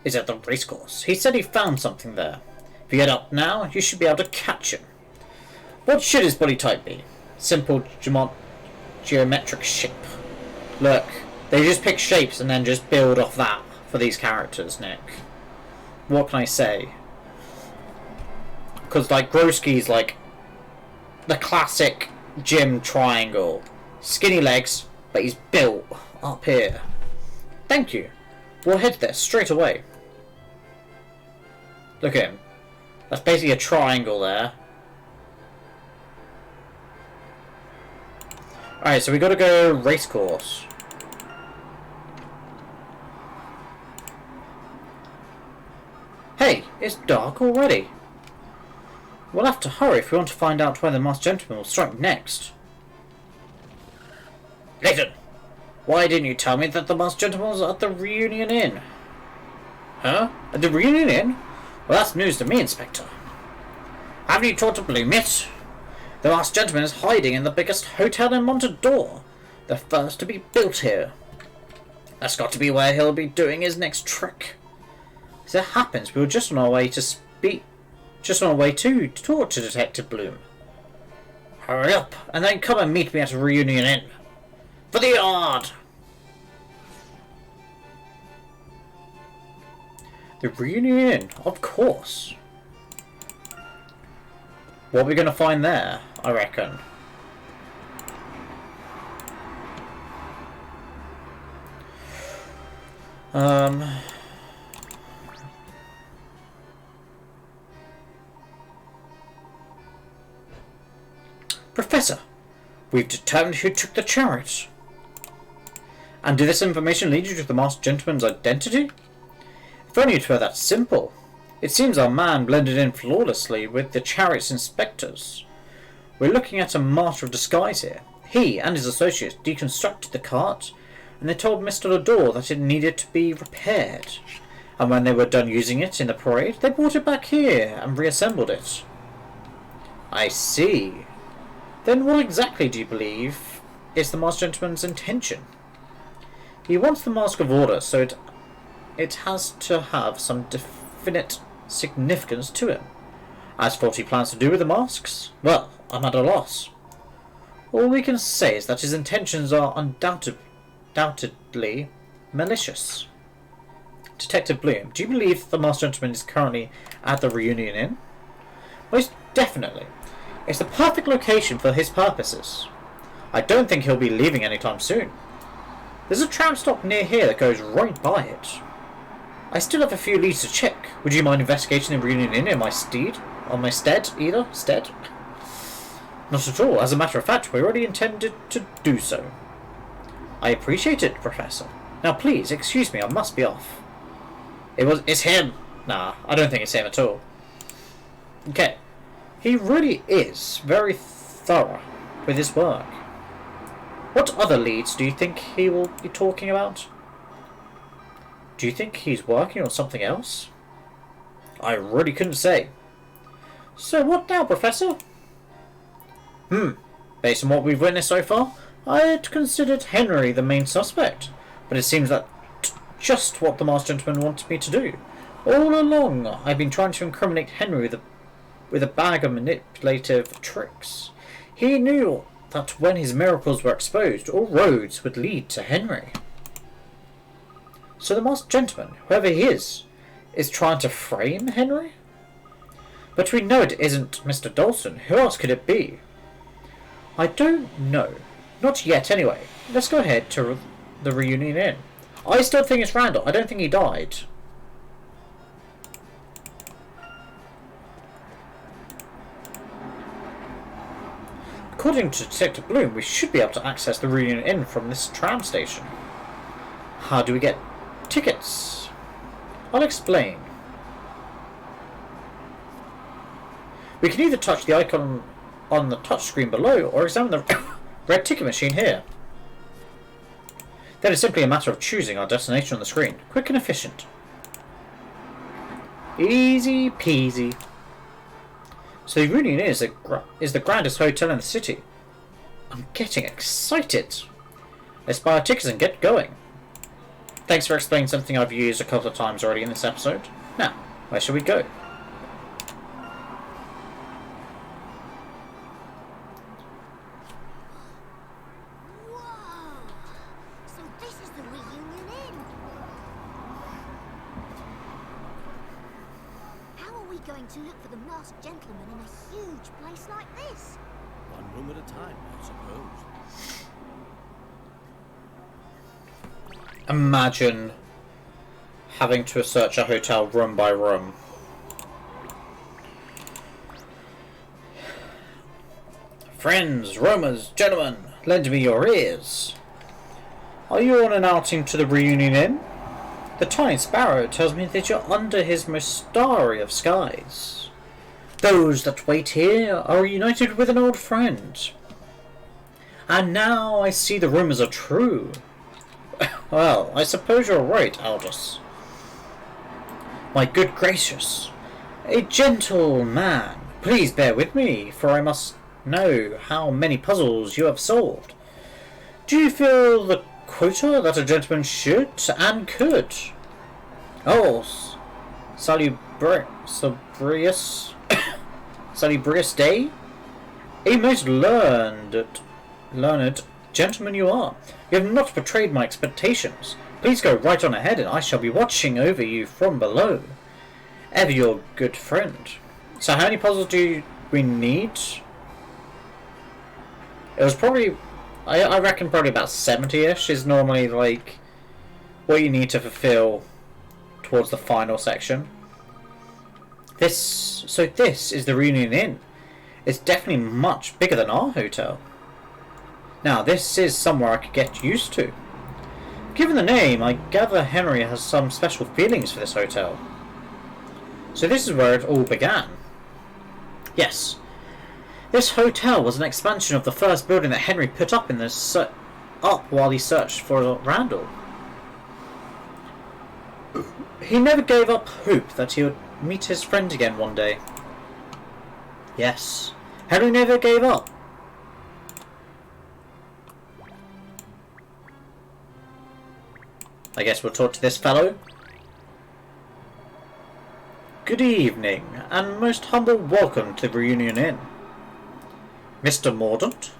Is at the racecourse. He said he found something there. If you head up now, you should be able to catch him. What should his body type be? Simple geometric shape. Look, they just pick shapes and then just build off that for these characters, Nick. What can I say? Because like Groski's like the classic gym triangle. Skinny legs, but he's built up here. Thank you. We'll head there straight away. Look at him. That's basically a triangle there. Alright, so we gotta go racecourse. Hey, it's dark already. We'll have to hurry if we want to find out where the masked gentleman will strike next. Layton, why didn't you tell me that the masked gentleman was at the Reunion Inn? Huh? At the Reunion Inn? Well, that's news to me, Inspector. Haven't you talked to Bloom yet? The masked gentleman is hiding in the biggest hotel in Montador, the first to be built here. That's got to be where he'll be doing his next trick. As it happens, we were just on our way to talk to Detective Bloom. Hurry up, and then come and meet me at a Reunion Inn. For the yard! The Reunion Inn, of course. What are we going to find there, I reckon? Professor, we've determined who took the chariot. And did this information lead you to the masked gentleman's identity? If only it were that simple. It seems our man blended in flawlessly with the chariot's inspectors. We're looking at a master of disguise here. He and his associates deconstructed the cart, and they told Mr. Lador that it needed to be repaired. And when they were done using it in the parade, they brought it back here and reassembled it. I see. Then what exactly do you believe is the masked gentleman's intention? He wants the Mask of Order, so it has to have some definite significance to him. As for what he plans to do with the masks, well, I'm at a loss. All we can say is that his intentions are undoubtedly malicious. Detective Bloom, do you believe the masked gentleman is currently at the reunion inn? Most definitely. It's the perfect location for his purposes. I don't think he'll be leaving anytime soon. There's a tram stop near here that goes right by it. I still have a few leads to check. Would you mind investigating the reunion inn in my stead? On my stead, either? Stead? Not at all. As a matter of fact, we already intended to do so. I appreciate it, Professor. Now please, excuse me, I must be off. It's him. Nah, I don't think it's him at all. Okay. He really is very thorough with his work. What other leads do you think he will be talking about? Do you think he's working on something else? I really couldn't say. So what now, Professor? Based on what we've witnessed so far, I had considered Henry the main suspect, but it seems that just what the masked gentleman wanted me to do. All along, I've been trying to incriminate Henry with a bag of manipulative tricks. He knew that when his miracles were exposed, all roads would lead to Henry. So the masked gentleman, whoever he is trying to frame Henry? But we know it isn't Mr. Dawson. Who else could it be? I don't know. Not yet, anyway. Let's go ahead to the reunion inn. I still think it's Randall. I don't think he died. According to Detective Bloom, we should be able to access the reunion inn from this tram station. How do we get tickets? I'll explain. We can either touch the icon on the touchscreen below or examine the red ticket machine here. Then it's simply a matter of choosing our destination on the screen. Quick and efficient. Easy peasy. So the reunion is the grandest hotel in the city. I'm getting excited. Let's buy our tickets and get going. Thanks for explaining something I've used a couple of times already in this episode. Now, where shall we go? Whoa! So this is the reunion inn. How are we going to look for the masked gentleman in a huge place like this? One room at a time, I suppose. Imagine having to search a hotel room by room. Friends, roamers, gentlemen, lend me your ears. Are you on an outing to the reunion inn? The tiny sparrow tells me that you're under his most starry of skies. Those that wait here are reunited with an old friend. And now I see the rumours are true. Well, I suppose you're right, Aldous. My good gracious. A gentle man. Please bear with me, for I must know how many puzzles you have solved. Do you feel the quota that a gentleman should and could? Oh, salubrious day? A most learned gentleman you are. You have not betrayed my expectations. Please go right on ahead and I shall be watching over you from below. Ever your good friend. So how many puzzles do we need? It was probably, I reckon probably about 70-ish is normally like what you need to fulfill towards the final section. This is the reunion inn. It's definitely much bigger than our hotel. Now, this is somewhere I could get used to. Given the name, I gather Henry has some special feelings for this hotel. So this is where it all began. Yes, this hotel was an expansion of the first building that Henry put up while he searched for Randall. He never gave up hope that he would meet his friend again one day. Yes, Henry never gave up. I guess we'll talk to this fellow. Good evening, and most humble welcome to the Reunion Inn. Mr. Mordaunt?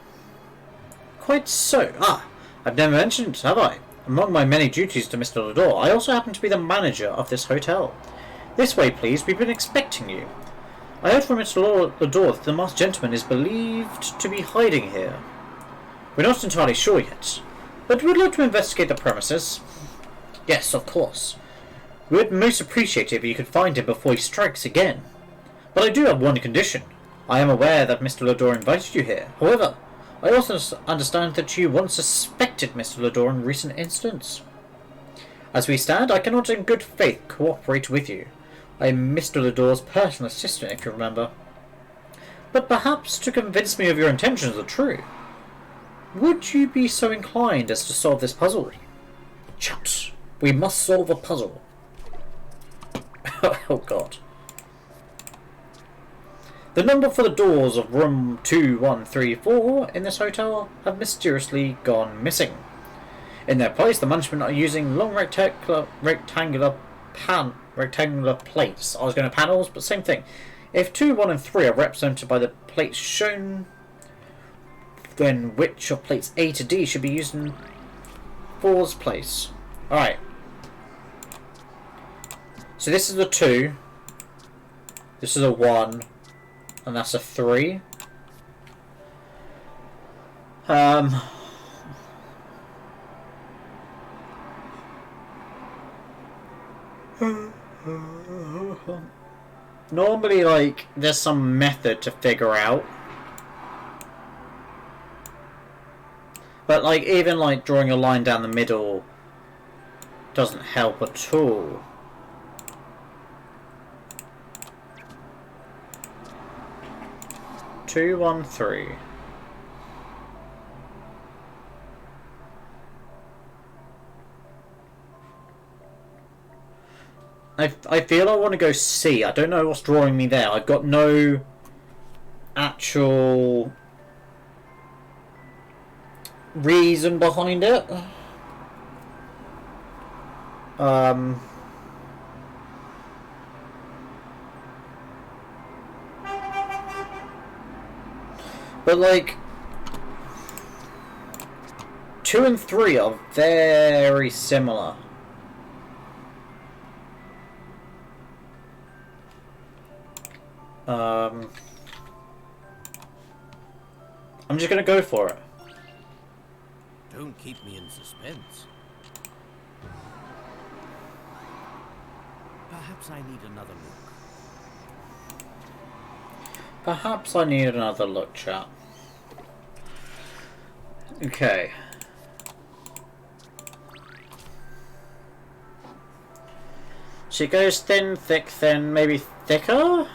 Quite so. Ah, I've never mentioned, have I? Among my many duties to Mr. Lador, I also happen to be the manager of this hotel. This way, please. We've been expecting you. I heard from Mr. Lador that the masked gentleman is believed to be hiding here. We're not entirely sure yet, but we'd like to investigate the premises. Yes, of course. We would most appreciate it if you could find him before he strikes again. But I do have one condition. I am aware that Mr. Lador invited you here. However, I also understand that you once suspected Mr. Lador in recent incidents. As we stand, I cannot in good faith cooperate with you. I am Mr. Lador's personal assistant, if you remember. But perhaps to convince me of your intentions are true, would you be so inclined as to solve this puzzle? Chat. We must solve a puzzle. Oh god. The number for the doors of room 2134 in this hotel have mysteriously gone missing. In their place, the management are using long rectangular plates. I was going to panels, but same thing. If 2, 1 and 3 are represented by the plates shown, then which of plates A to D should be used in 4's place? Alright. So this is a 2. This is a 1. And that's a 3. Normally, like, there's some method to figure out. But, like, even, like, drawing a line down the middle doesn't help at all. Two, 1, 3. I feel I want to go C. I don't know what's drawing me there. I've got no actual reason behind it. But like 2 and 3 are very similar. I'm just gonna go for it. Don't keep me in suspense. Perhaps I need another look. Perhaps I need another look, chat. Okay. She goes thin, thick, thin, maybe thicker?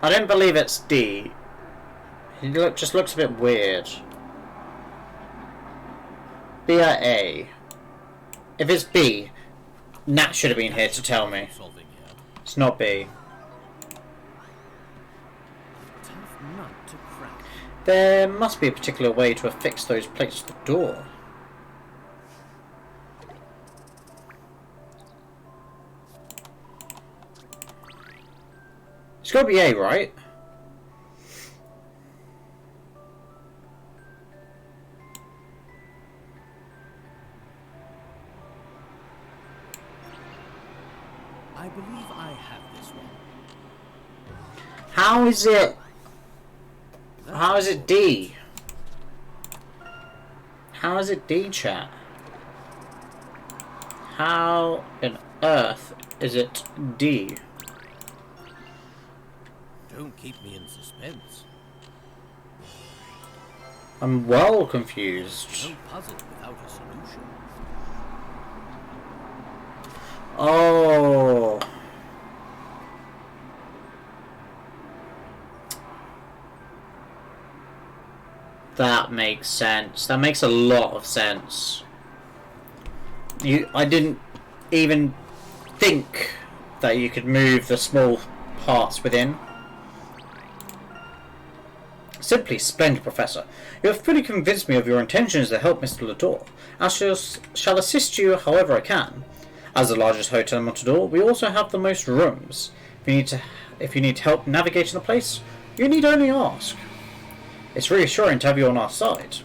I don't believe it's D. He just looks a bit weird. B or A? If it's B, Nat should have been here to tell me. It's not B. Tough nut to crack. There must be a particular way to affix those plates to the door. It's got to be A, right? I believe I have this one. How is it? How is it D? How is it D, chat? How on earth is it D? Don't keep me in suspense. I'm well confused. No puzzle without a solution. Oh. That makes sense. That makes a lot of sense. I didn't even think that you could move the small parts within. Simply splendid, Professor. You have fully convinced me of your intentions to help Mr. Lador. I shall assist you however I can. As the largest hotel in Montador, we also have the most rooms. If you need help navigating the place, you need only ask. It's reassuring to have you on our side.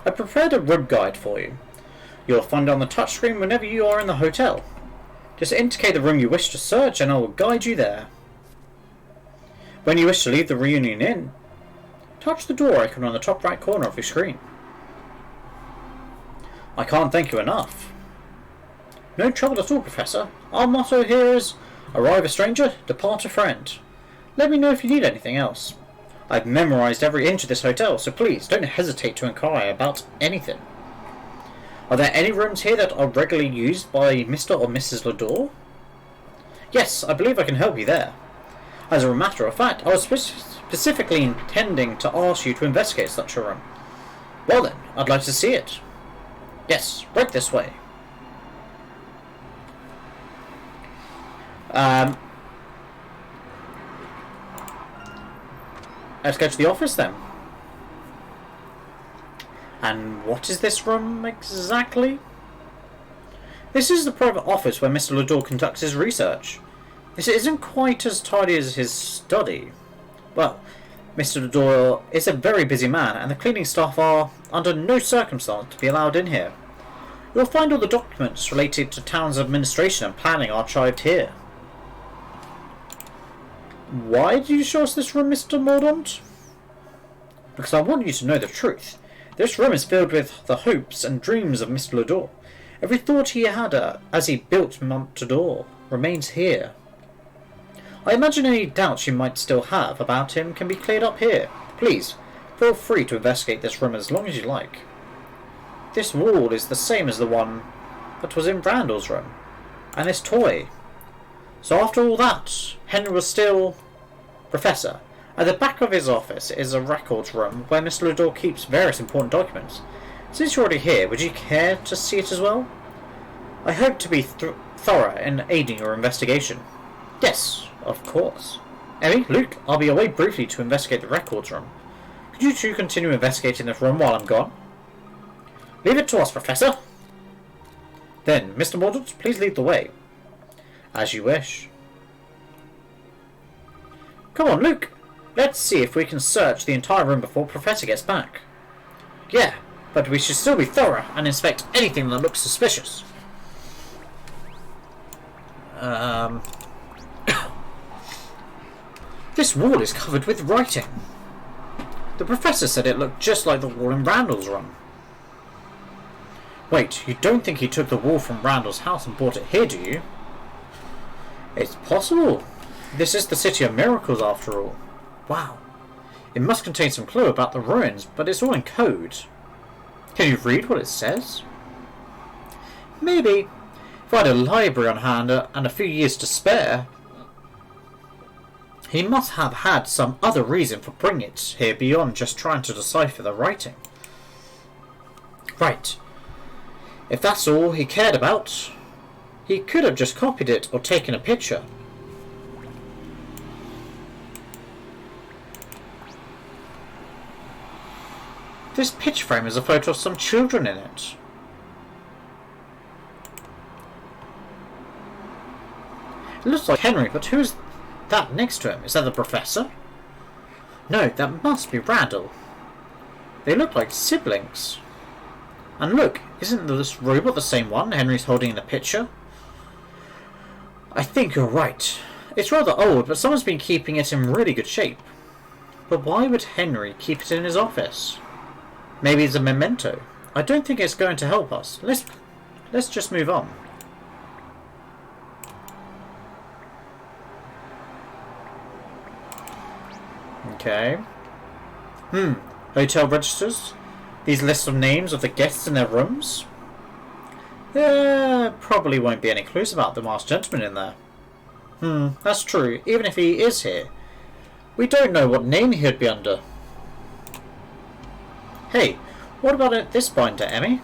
I prepared a room guide for you. You'll find it on the touchscreen whenever you are in the hotel. Just indicate the room you wish to search and I will guide you there. When you wish to leave the reunion inn, touch the door icon on the top right corner of your screen. I can't thank you enough. No trouble at all, Professor. Our motto here is, arrive a stranger, depart a friend. Let me know if you need anything else. I've memorised every inch of this hotel, so please don't hesitate to inquire about anything. Are there any rooms here that are regularly used by Mr. or Mrs. Lador? Yes, I believe I can help you there. As a matter of fact, I was specifically intending to ask you to investigate such a room. Well then, I'd like to see it. Yes, right this way. Let's go to the office then. And what is this room exactly? This is the private office where Mr. Lador conducts his research. This isn't quite as tidy as his study. Well, Mr. Lador is a very busy man, and the cleaning staff are, under no circumstance, to be allowed in here. You'll find all the documents related to town's administration and planning archived here. Why did you show us this room, Mr. Mordaunt? Because I want you to know the truth. This room is filled with the hopes and dreams of Mr. Lador. Every thought he had as he built Montador remains here. I imagine any doubts you might still have about him can be cleared up here. Please, feel free to investigate this room as long as you like. This wall is the same as the one that was in Randall's room, and this toy. So after all that, Henry was still Professor. At the back of his office is a records room where Mr. Lador keeps various important documents. Since you're already here, would you care to see it as well? I hope to be thorough in aiding your investigation. Yes, of course. Emmy, Luke, I'll be away briefly to investigate the records room. Could you two continue investigating this room while I'm gone? Leave it to us, Professor. Then, Mr. Mordaunt, please lead the way. As you wish. Come on, Luke. Let's see if we can search the entire room before Professor gets back. Yeah, but we should still be thorough and inspect anything that looks suspicious. This wall is covered with writing. The Professor said it looked just like the wall in Randall's room. Wait, you don't think he took the wall from Randall's house and brought it here, do you? It's possible. This is the City of Miracles, after all. Wow. It must contain some clue about the ruins, but it's all in code. Can you read what it says? Maybe. If I had a library on hand and a few years to spare. He must have had some other reason for bringing it here beyond just trying to decipher the writing. Right. If that's all he cared about, he could have just copied it or taken a picture. This picture frame has a photo of some children in it. It looks like Henry, but who's that next to him? Is that the Professor? No, that must be Randall. They look like siblings. And look, isn't this robot the same one Henry's holding in the picture? I think you're right. It's rather old, but someone's been keeping it in really good shape. But why would Henry keep it in his office? Maybe it's a memento. I don't think it's going to help us. Let's just move on. Okay. Hotel registers. These lists of names of the guests in their rooms. There probably won't be any clues about the masked gentleman in there. That's true. Even if he is here, we don't know what name he'd be under. Hey, what about this binder, Emmy?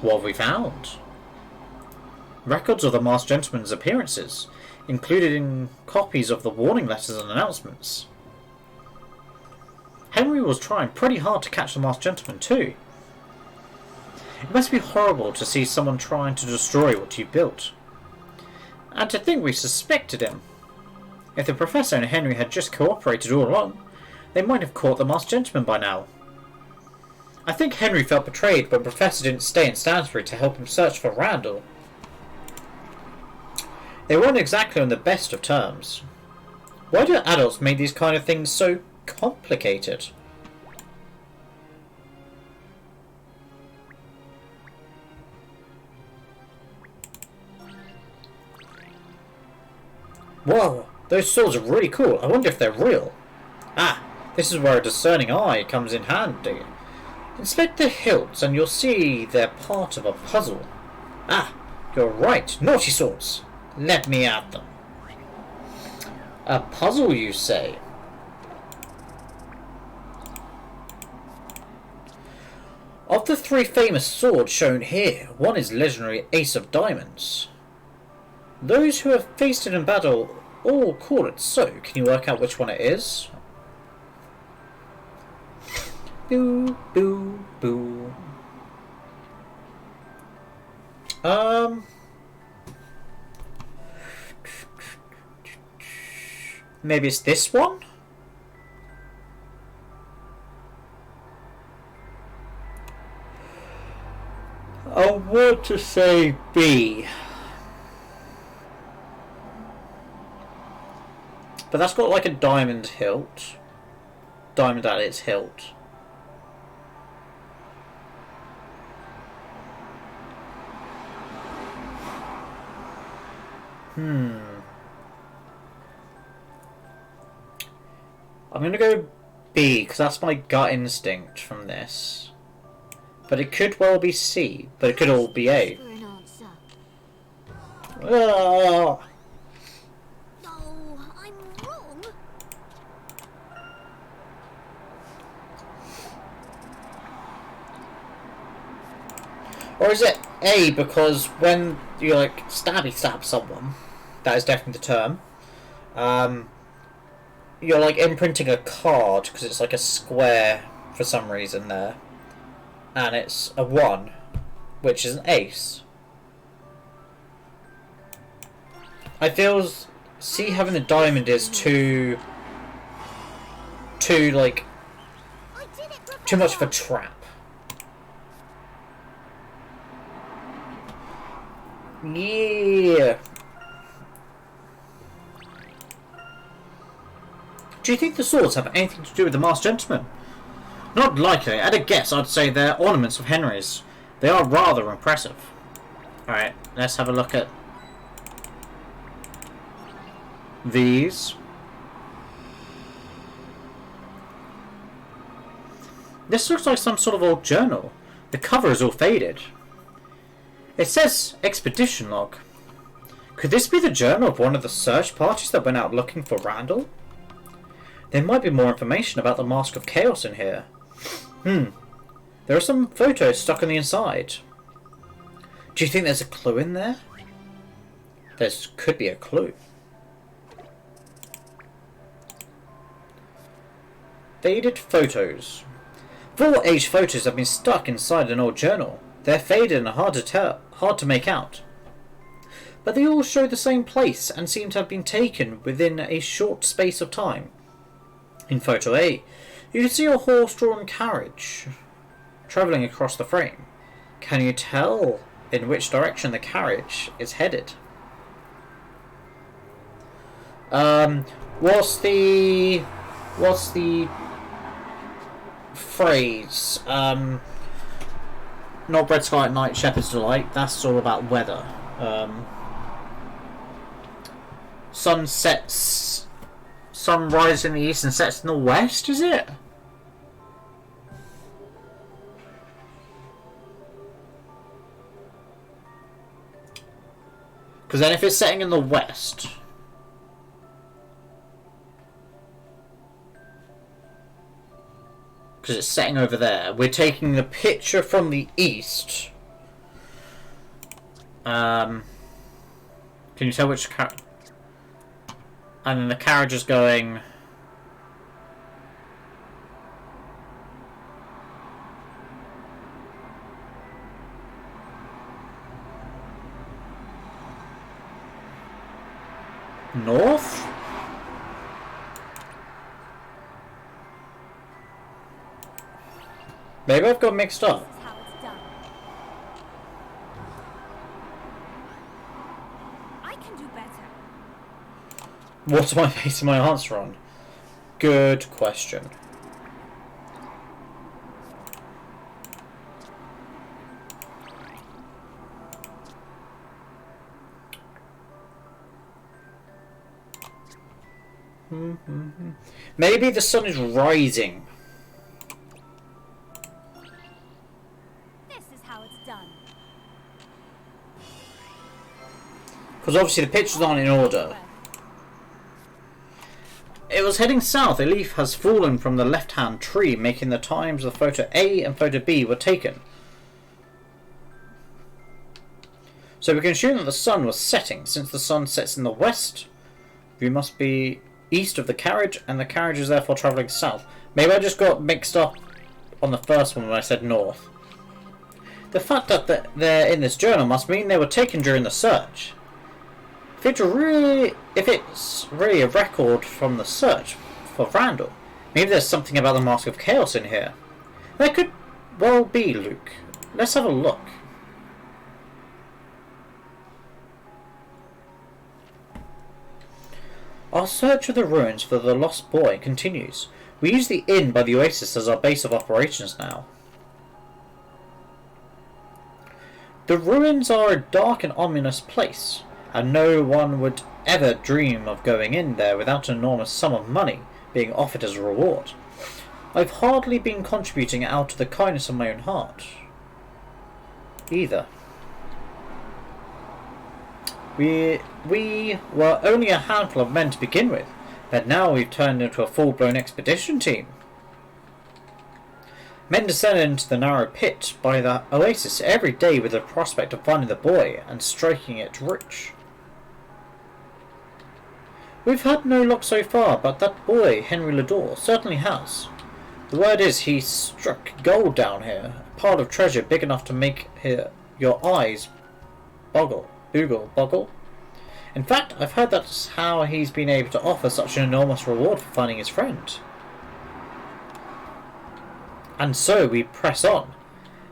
What have we found? Records of the masked gentleman's appearances, included in copies of the warning letters and announcements. Henry was trying pretty hard to catch the masked gentleman too. It must be horrible to see someone trying to destroy what you built. And to think we suspected him. If the Professor and Henry had just cooperated all along, they might have caught the masked gentleman by now. I think Henry felt betrayed when Professor didn't stay in Stansbury to help him search for Randall. They weren't exactly on the best of terms. Why do adults make these kind of things so complicated? Whoa, those swords are really cool. I wonder if they're real. Ah, this is where a discerning eye comes in handy. Inspect the hilts and you'll see they're part of a puzzle. Ah, you're right. Naughty swords. Let me at them. A puzzle, you say? Of the 3 famous swords shown here, one is legendary Ace of Diamonds. Those who have faced it in battle all call it so. Can you work out which one it is? Boo, boo, boo. Maybe it's this one? I want to say B. But that's got like a diamond hilt. Diamond at its hilt. I'm gonna go B, because that's my gut instinct from this. But it could well be C, but it could all be A. For an answer. Ah. No, I'm wrong. Or is it A, because when you like stabby stab someone, that is definitely the term, you're like imprinting a card, because it's like a square for some reason there. And it's a 1, which is an ace. I feel C having the diamond is too like I did it, Professor. too much of a trap. Yeah. Do you think the swords have anything to do with the masked gentleman? Not likely. At a guess, I'd say they're ornaments of Henry's. They are rather impressive. Alright, let's have a look at these. This looks like some sort of old journal. The cover is all faded. It says expedition log. Could this be the journal of one of the search parties that went out looking for Randall? There might be more information about the Mask of Chaos in here. There are some photos stuck on the inside. Do you think there's a clue in there? There could be a clue. Faded photos. 4 aged photos have been stuck inside an old journal. They're faded and hard to make out. But they all show the same place and seem to have been taken within a short space of time. In photo A, you can see a horse-drawn carriage travelling across the frame. Can you tell in which direction the carriage is headed? What's the phrase? Not Red Sky at Night, Shepherd's Delight. That's all about weather. Sun rises in the east and sets in the west, is it? Because then if it's setting in the west, because it's setting over there, we're taking the picture from the east. Can you tell which and then the carriage is going North? Maybe I've got mixed up. This is how it's done. I can do better. What am I basing my answer on? Good question. Maybe the sun is rising. This is how it's done. Because obviously the pictures aren't in order. It was heading south. A leaf has fallen from the left-hand tree, making the times of photo A and photo B were taken. So we can assume that the sun was setting. Since the sun sets in the west, we must be east of the carriage, and the carriage is therefore travelling south. Maybe I just got mixed up on the first one when I said north. The fact that they're in this journal must mean they were taken during the search. If it's really a record from the search for Randall, maybe there's something about the Mask of Chaos in here. There could well be, Luke. Let's have a look. Our search of the ruins for the lost boy continues. We use the inn by the oasis as our base of operations now. The ruins are a dark and ominous place, and no one would ever dream of going in there without an enormous sum of money being offered as a reward. I've hardly been contributing out of the kindness of my own heart either. We were only a handful of men to begin with, but now we've turned into a full-blown expedition team. Men descend into the narrow pit by the oasis every day with the prospect of finding the boy and striking it rich. We've had no luck so far, but that boy, Henry Lador, certainly has. The word is he struck gold down here, a pile of treasure big enough to make your eyes boggle. In fact, I've heard that's how he's been able to offer such an enormous reward for finding his friend. And so we press on,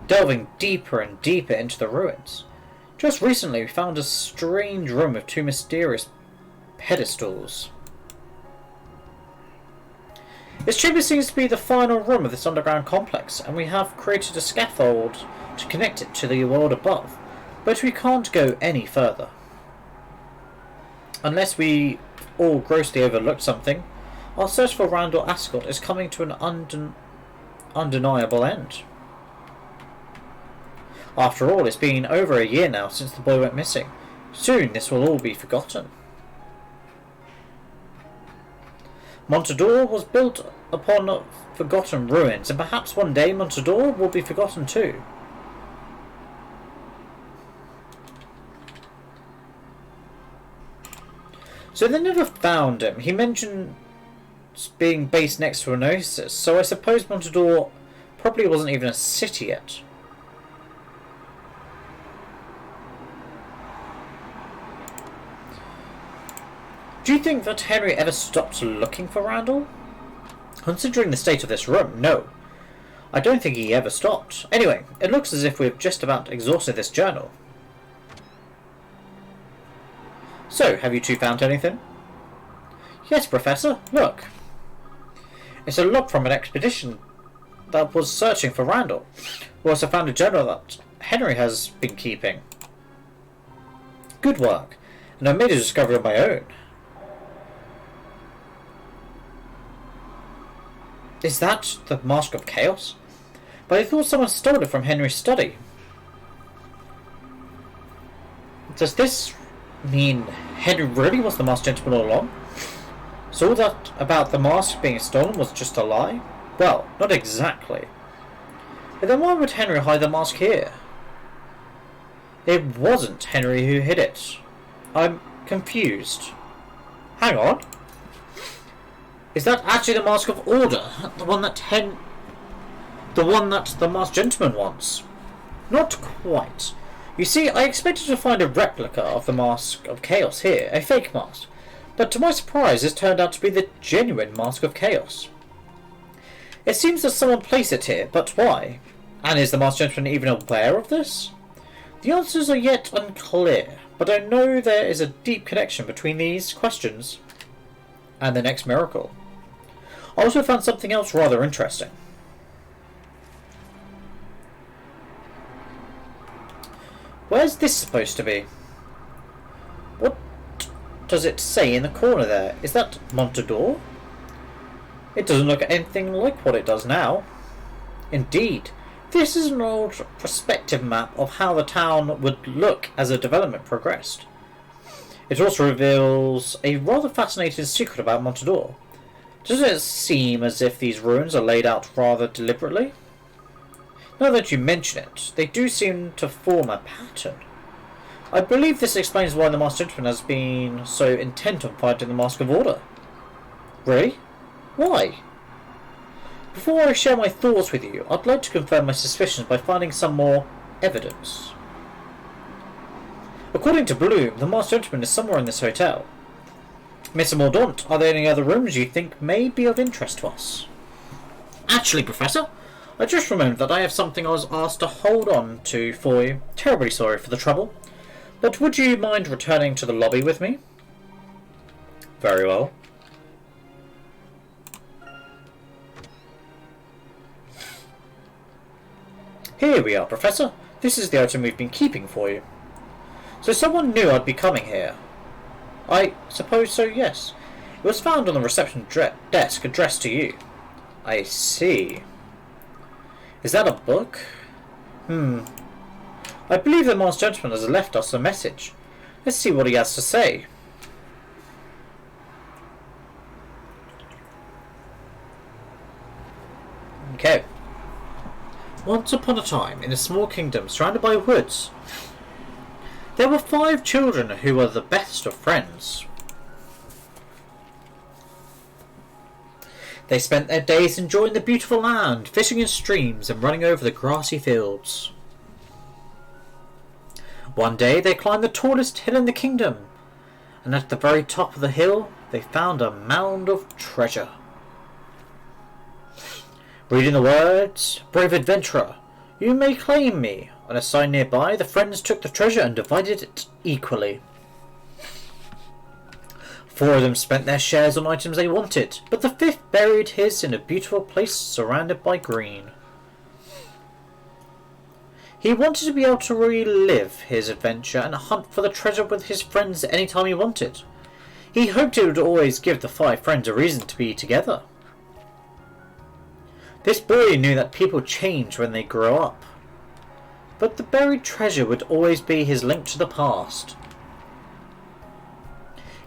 delving deeper and deeper into the ruins. Just recently we found a strange room with two mysterious pedestals. This chamber seems to be the final room of this underground complex, and we have created a scaffold to connect it to the world above. But we can't go any further. Unless we all grossly overlooked something, our search for Randall Ascot is coming to an undeniable end. After all, it's been over a year now since the boy went missing. Soon this will all be forgotten. Montador was built upon forgotten ruins, and perhaps one day Montador will be forgotten too. So they never found him. He mentioned being based next to an oasis, so I suppose Montador probably wasn't even a city yet. Do you think that Henry ever stopped looking for Randall? Considering the state of this room, no. I don't think he ever stopped. Anyway, it looks as if we've just about exhausted this journal. So, have you two found anything? Yes, Professor, look. It's a log from an expedition that was searching for Randall. We also found a journal that Henry has been keeping. Good work, and I made a discovery of my own. Is that the Mask of Chaos? But I thought someone stole it from Henry's study. Does this mean Henry really was the masked gentleman all along? So all that about the mask being stolen was just a lie? Well, not exactly. But then why would Henry hide the mask here? It wasn't Henry who hid it. I'm confused. Hang on. Is that actually the Mask of Order? The one that the masked gentleman wants? Not quite. You see, I expected to find a replica of the Mask of Chaos here, a fake mask. But to my surprise, this turned out to be the genuine Mask of Chaos. It seems that someone placed it here, but why? And is the Masked Gentleman even aware of this? The answers are yet unclear, but I know there is a deep connection between these questions and the next miracle. I also found something else rather interesting. Where's this supposed to be? What does it say in the corner there? Is that Montador? It doesn't look anything like what it does now. Indeed, this is an old perspective map of how the town would look as the development progressed. It also reveals a rather fascinating secret about Montador. Does it seem as if these ruins are laid out rather deliberately? Now that you mention it, they do seem to form a pattern. I believe this explains why the Masked Gentleman has been so intent on finding the Mask of Order. Really? Why? Before I share my thoughts with you, I'd like to confirm my suspicions by finding some more evidence. According to Bloom, the Masked Gentleman is somewhere in this hotel. Mr. Mordaunt, are there any other rooms you think may be of interest to us? Actually, Professor, I just remembered that I have something I was asked to hold on to for you. Terribly sorry for the trouble. But would you mind returning to the lobby with me? Very well. Here we are, Professor. This is the item we've been keeping for you. So someone knew I'd be coming here. I suppose so, yes. It was found on the reception desk addressed to you. I see. Is that a book? I believe the Masked Gentleman has left us a message. Let's see what he has to say. Okay. Once upon a time, in a small kingdom surrounded by woods, there were 5 children who were the best of friends. They spent their days enjoying the beautiful land, fishing in streams and running over the grassy fields. One day they climbed the tallest hill in the kingdom, and at the very top of the hill they found a mound of treasure. Reading the words, "Brave adventurer, you may claim me," on a sign nearby, the friends took the treasure and divided it equally. 4 of them spent their shares on items they wanted, but the 5th buried his in a beautiful place surrounded by green. He wanted to be able to relive his adventure and hunt for the treasure with his friends any time he wanted. He hoped it would always give the 5 friends a reason to be together. This boy knew that people change when they grow up, but the buried treasure would always be his link to the past.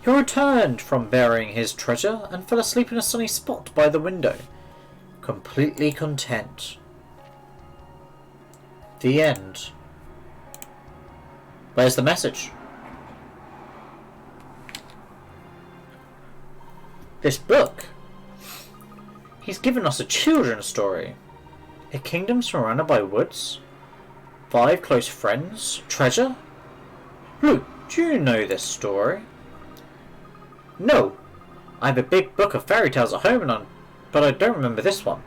He returned from burying his treasure and fell asleep in a sunny spot by the window, completely content. The end. Where's the message? This book. He's given us a children's story. A kingdom surrounded by woods. 5 close friends. Treasure. Luke, do you know this story? No. I have a big book of fairy tales at home, but I don't remember this one.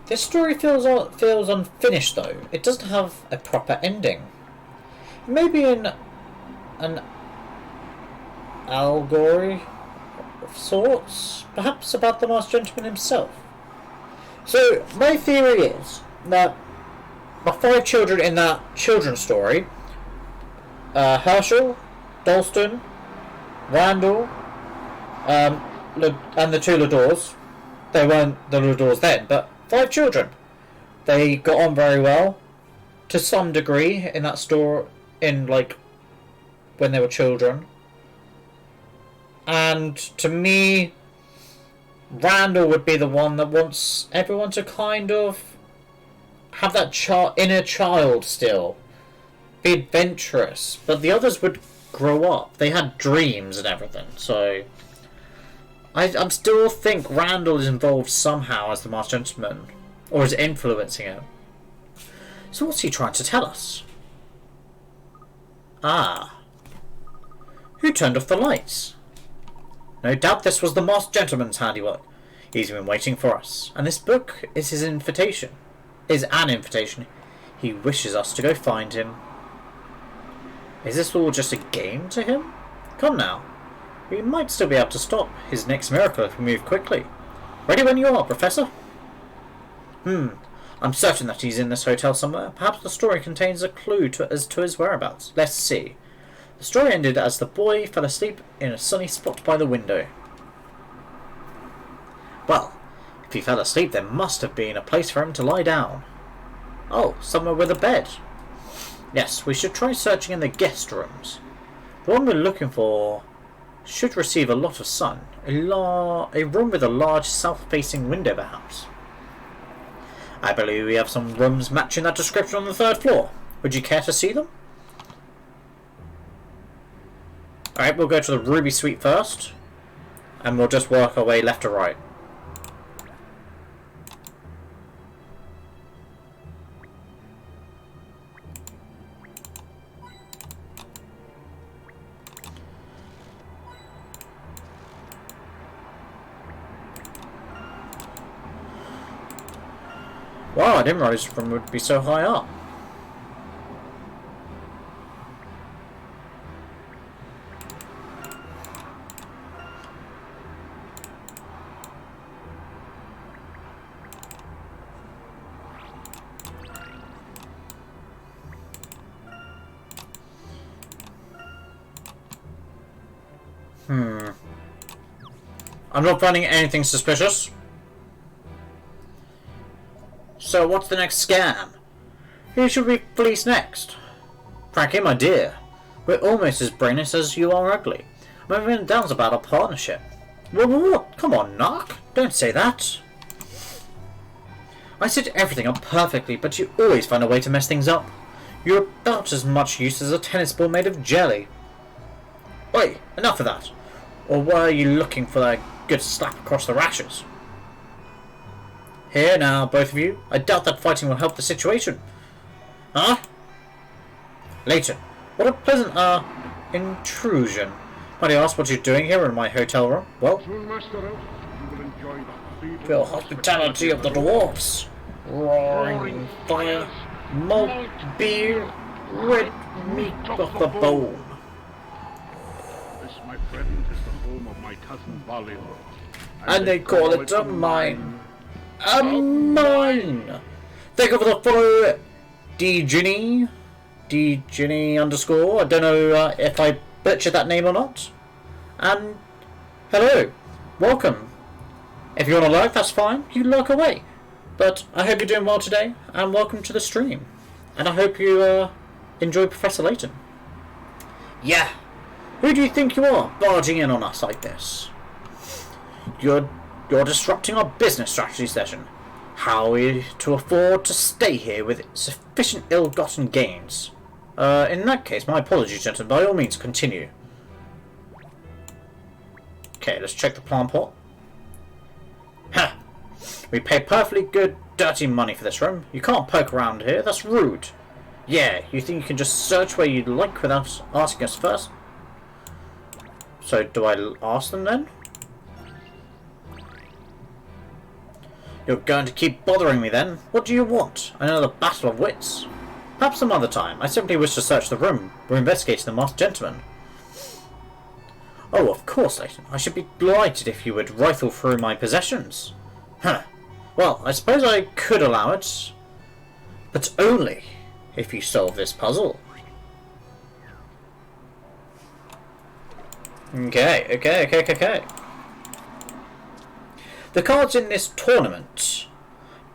This story feels unfinished though. It doesn't have a proper ending. Maybe an allegory of sorts, perhaps about the Masked Gentleman himself. So my theory is that the 5 children in that children's story, Herschel, Dalston, Randall, and the 2 Ladors. They weren't the Ladors then, but 5 children. They got on very well, to some degree, in that store, when they were children. And to me, Randall would be the one that wants everyone to kind of have that inner child still. Be adventurous. But the others would grow up. They had dreams and everything, so I still think Randall is involved somehow as the Masked Gentleman, or is influencing him. So what's he trying to tell us? Ah. Who turned off the lights? No doubt this was the masked gentleman's handiwork. He's been waiting for us, and this book is his invitation. Is an invitation. He wishes us to go find him. Is this all just a game to him? Come now. We might still be able to stop his next miracle if we move quickly. Ready when you are, Professor. I'm certain that he's in this hotel somewhere. Perhaps the story contains a clue as to his whereabouts. Let's see. The story ended as the boy fell asleep in a sunny spot by the window. Well, if he fell asleep, there must have been a place for him to lie down. Oh, somewhere with a bed. Yes, we should try searching in the guest rooms. The one we're looking for should receive a lot of sun. A room with a large south-facing window, perhaps. I believe we have some rooms matching that description on the 3rd floor. Would you care to see them? Alright, we'll go to the Ruby Suite first. And we'll just work our way left to right. Wow, I didn't realize this room would be so high up. I'm not finding anything suspicious. So what's the next scam? Who should we fleece next? Frankly, my dear, we're almost as brainless as you are ugly. I'm even in doubts about our partnership. What? Come on, Knock. Don't say that. I set everything up perfectly, but you always find a way to mess things up. You're about as much use as a tennis ball made of jelly. Oi, enough of that. Or were you looking for that good slap across the rashes? Here now, both of you. I doubt that fighting will help the situation. Huh? Layton, what a pleasant, intrusion. Might I ask what you're doing here in my hotel room? Well, the hospitality of the dwarfs. Roaring fire, malt beer, red meat off the bone. This, my friend, is the home of my cousin Balin. And they call it a mine. A mine! Thank you for the follow, DGinny. DGinny _ I don't know if I butchered that name or not. And hello, welcome. If you want to lurk, that's fine. You lurk away. But I hope you're doing well today, and welcome to the stream. And I hope you enjoy Professor Layton. Yeah. Who do you think you are, barging in on us like this? You're disrupting our business strategy session. How are we to afford to stay here with sufficient ill-gotten gains? In that case, my apologies, gentlemen. By all means, continue. Okay, let's check the plant pot. Ha! We pay perfectly good, dirty money for this room. You can't poke around here. That's rude. Yeah, you think you can just search where you'd like without asking us first? So, do I ask them then? You're going to keep bothering me then? What do you want? Another battle of wits? Perhaps some other time. I simply wish to search the room. We're investigating the masked gentleman. Oh, of course, Layton. I should be delighted if you would rifle through my possessions. Huh. Well, I suppose I could allow it. But only if you solve this puzzle. Okay. The cards in this tournament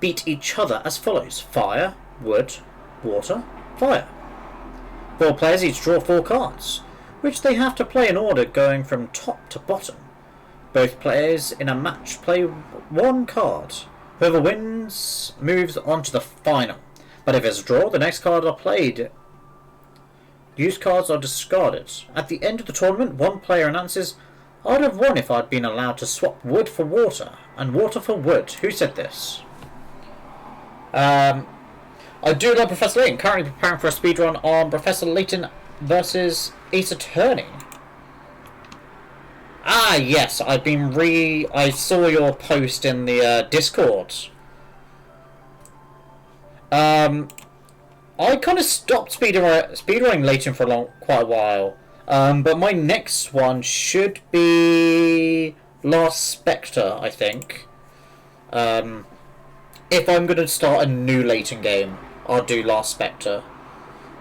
beat each other as follows. Fire, wood, water, fire. 4 players each draw 4 cards, which they have to play in order going from top to bottom. Both players in a match play 1 card. Whoever wins moves on to the final. But if there's a draw, the next cards are played. Used cards are discarded. At the end of the tournament, 1 player announces, I'd have won if I'd been allowed to swap wood for water, and water for wood. Who said this? I do love Professor Layton. Currently preparing for a speedrun on Professor Layton versus Ace Attorney. Ah, yes, I saw your post in the Discord. I kind of stopped speedrunning Layton for quite a while. But my next one should be Last Spectre, I think. If I'm going to start a new Layton game, I'll do Last Spectre.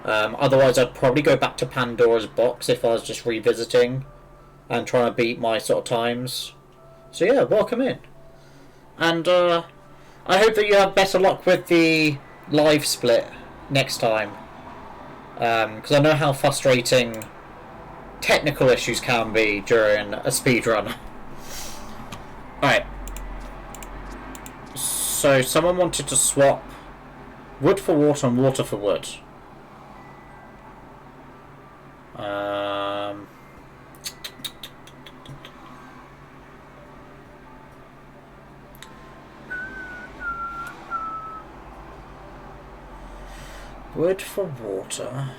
Otherwise, I'd probably go back to Pandora's Box if I was just revisiting and trying to beat my sort of times. So yeah, welcome in. And I hope that you have better luck with the live split next time. Because I know how frustrating technical issues can be during a speedrun. Alright. So someone wanted to swap wood for water and water for wood. Wood for water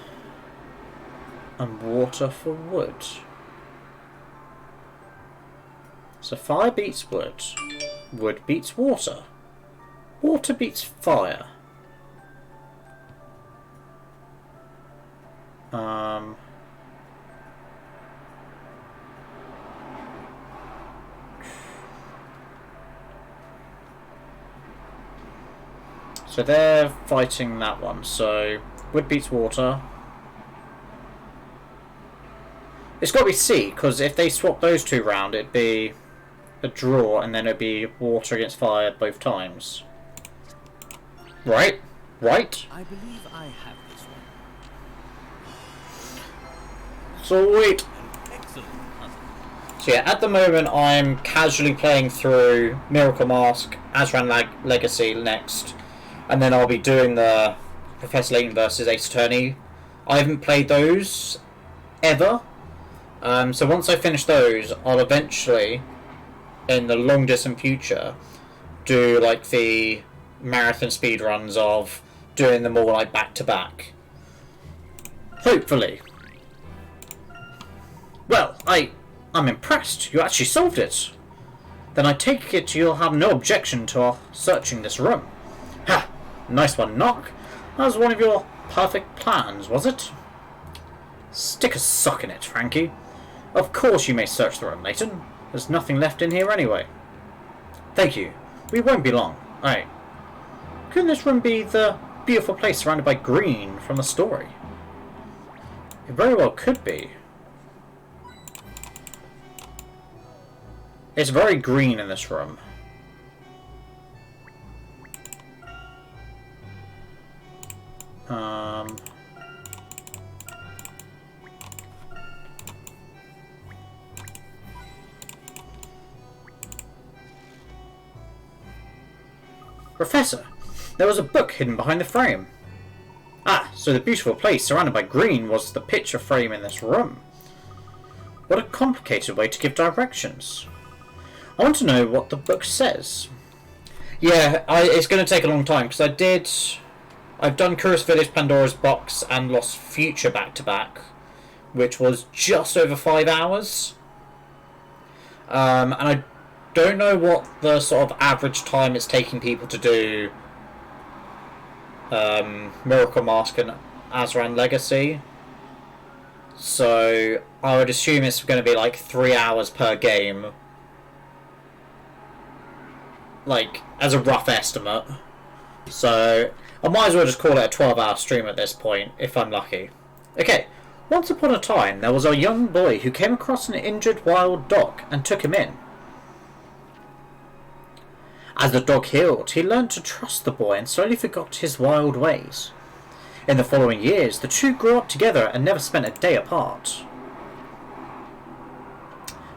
and water for wood. So fire beats wood, wood beats water, water beats fire. So they're fighting that one. So wood beats water. It's got to be C, because if they swap those two round, it'd be a draw, and then it'd be water against fire both times. Right? Right? I believe I have this one. Sweet. An excellent puzzle. So yeah, at the moment I'm casually playing through Miracle Mask, Azran Legacy next, and then I'll be doing the Professor Layton versus Ace Attorney. I haven't played those ever. So once I finish those, I'll eventually, in the long distant future, do like the marathon speedruns of doing them all like back to back. Hopefully. Well, I'm impressed. You actually solved it. Then I take it you'll have no objection to our searching this room. Ha! Nice one, Knock. That was one of your perfect plans, was it? Stick a sock in it, Frankie. Of course you may search the room, Layton. There's nothing left in here anyway. Thank you. We won't be long. Alright. Couldn't this room be the beautiful place surrounded by green from the story? It very well could be. It's very green in this room. Professor, there was a book hidden behind the frame. Ah, so the beautiful place surrounded by green was the picture frame in this room. What a complicated way to give directions. I want to know what the book says. Yeah, it's going to take a long time, because I've done Curious Village, Pandora's Box, and Lost Future back to back, which was just over 5 hours. And I don't know what the sort of average time it's taking people to do Miracle Mask and Azran Legacy. So I would assume it's going to be like 3 hours per game. Like, as a rough estimate. So I might as well just call it a 12-hour stream at this point, if I'm lucky. Okay, once upon a time there was a young boy who came across an injured wild dog and took him in. As the dog healed, he learned to trust the boy and slowly forgot his wild ways. In the following years, the two grew up together and never spent a day apart.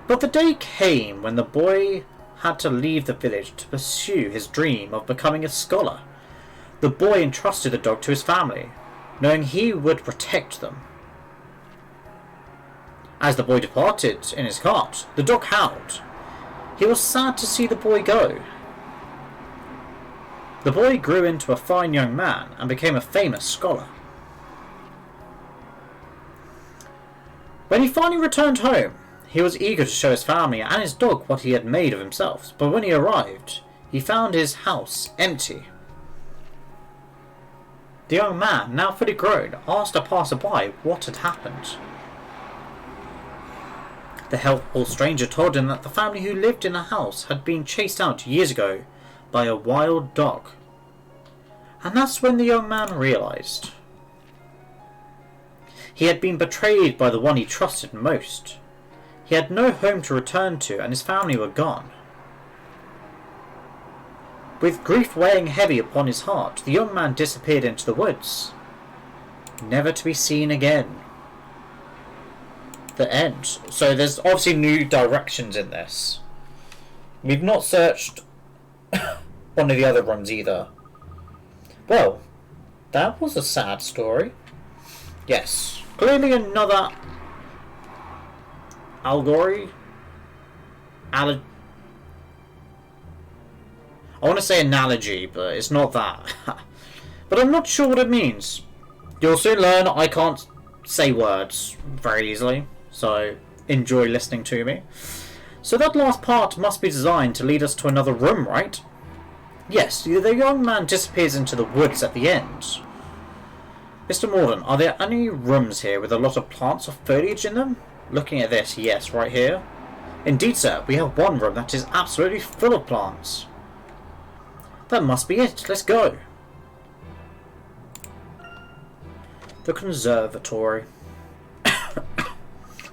But the day came when the boy had to leave the village to pursue his dream of becoming a scholar. The boy entrusted the dog to his family, knowing he would protect them. As the boy departed in his cart, the dog howled. He was sad to see the boy go. The boy grew into a fine young man and became a famous scholar. When he finally returned home, He was eager to show his family and his dog what he had made of himself, but when he arrived, he found his house empty. The young man, now fully grown, asked a passerby what had happened. The helpful stranger told him that the family who lived in the house had been chased out years ago by a wild dog. And that's when the young man realised. He had been betrayed by the one he trusted most. He had no home to return to, and his family were gone. With grief weighing heavy upon his heart, the young man disappeared into the woods, never to be seen again. The end. So there's obviously new directions in this. We've not searched one of the other rooms either. Well, that was a sad story. Yes, clearly another allegory. I want to say analogy, but it's not that. But I'm not sure what it means. You'll soon learn I can't say words very easily, so enjoy listening to me. So that last part must be designed to lead us to another room, right? Yes, the young man disappears into the woods at the end. Mr. Morden, are there any rooms here with a lot of plants or foliage in them? Looking at this, yes, right here. Indeed, sir, we have one room that is absolutely full of plants. That must be it. Let's go. The conservatory.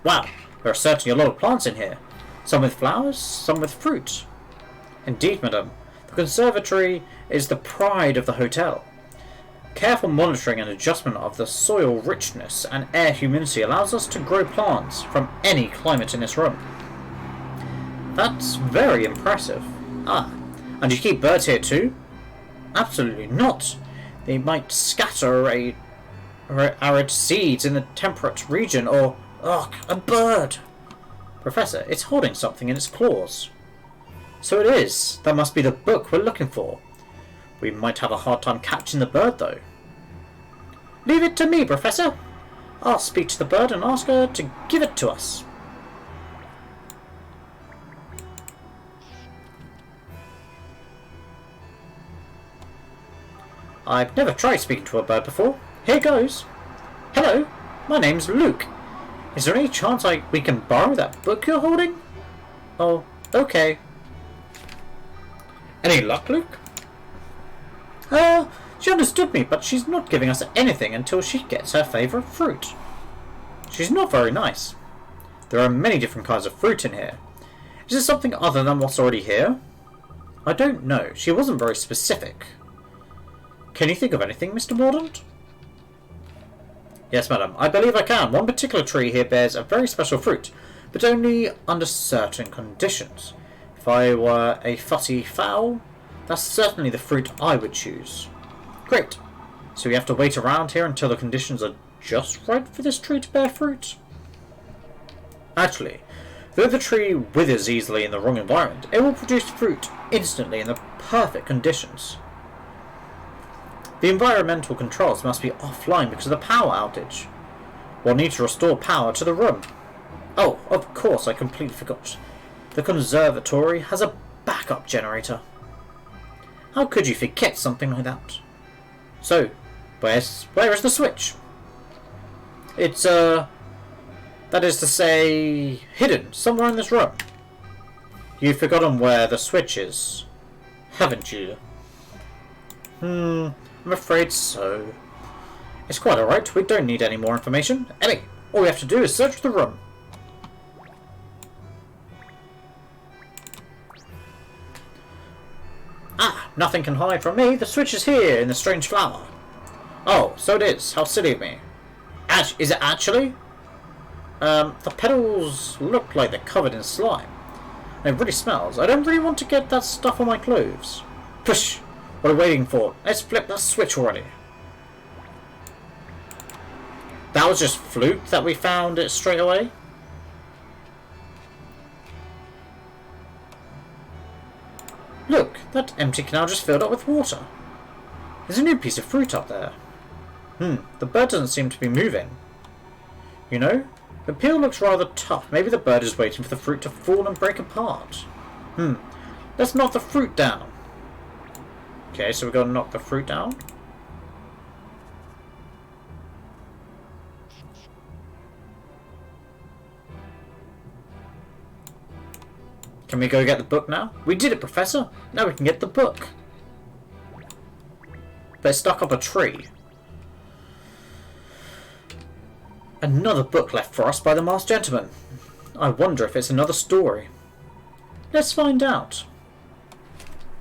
Wow, there are certainly a lot of plants in here. Some with flowers, some with fruit. Indeed, madam. The conservatory is the pride of the hotel. Careful monitoring and adjustment of the soil richness and air humidity allows us to grow plants from any climate in this room. That's very impressive. Ah, and you keep birds here too? Absolutely not. They might scatter arid seeds in the temperate region, or... Ugh, a bird! Professor, it's holding something in its claws. So it is. That must be the book we're looking for. We might have a hard time catching the bird, though. Leave it to me, Professor. I'll speak to the bird and ask her to give it to us. I've never tried speaking to a bird before. Here goes. Hello, my name's Luke. Is there any chance we can borrow that book you're holding? Oh, okay. Any luck, Luke? She understood me, but she's not giving us anything until she gets her favourite fruit. She's not very nice. There are many different kinds of fruit in here. Is there something other than what's already here? I don't know. She wasn't very specific. Can you think of anything, Mr. Mordaunt? Yes, madam. I believe I can. One particular tree here bears a very special fruit, but only under certain conditions. If I were a fussy fowl, that's certainly the fruit I would choose. Great. So we have to wait around here until the conditions are just right for this tree to bear fruit? Actually, though the tree withers easily in the wrong environment, it will produce fruit instantly in the perfect conditions. The environmental controls must be offline because of the power outage. We'll need to restore power to the room. Oh, of course, I completely forgot. The conservatory has a backup generator. How could you forget something like that? So, where is the switch? It's, that is to say, hidden somewhere in this room. You've forgotten where the switch is, haven't you? I'm afraid so. It's quite alright, we don't need any more information. Ellie, all we have to do is search the room. Ah, nothing can hide from me. The switch is here in the strange flower. Oh, so it is. How silly of me. Is it actually? The petals look like they're covered in slime. It really smells. I don't really want to get that stuff on my clothes. Push! What are we waiting for? Let's flip that switch already. That was just fluke that we found it straight away. Look, that empty canal just filled up with water. There's a new piece of fruit up there. The bird doesn't seem to be moving. You know, The peel looks rather tough. Maybe the bird is waiting for the fruit to fall and break apart. Let's knock the fruit down. Okay, so we're going to knock the fruit down. Can we go get the book now? We did it, Professor! Now we can get the book. But it's stuck up a tree. Another book left for us by the masked gentleman. I wonder if it's another story. Let's find out.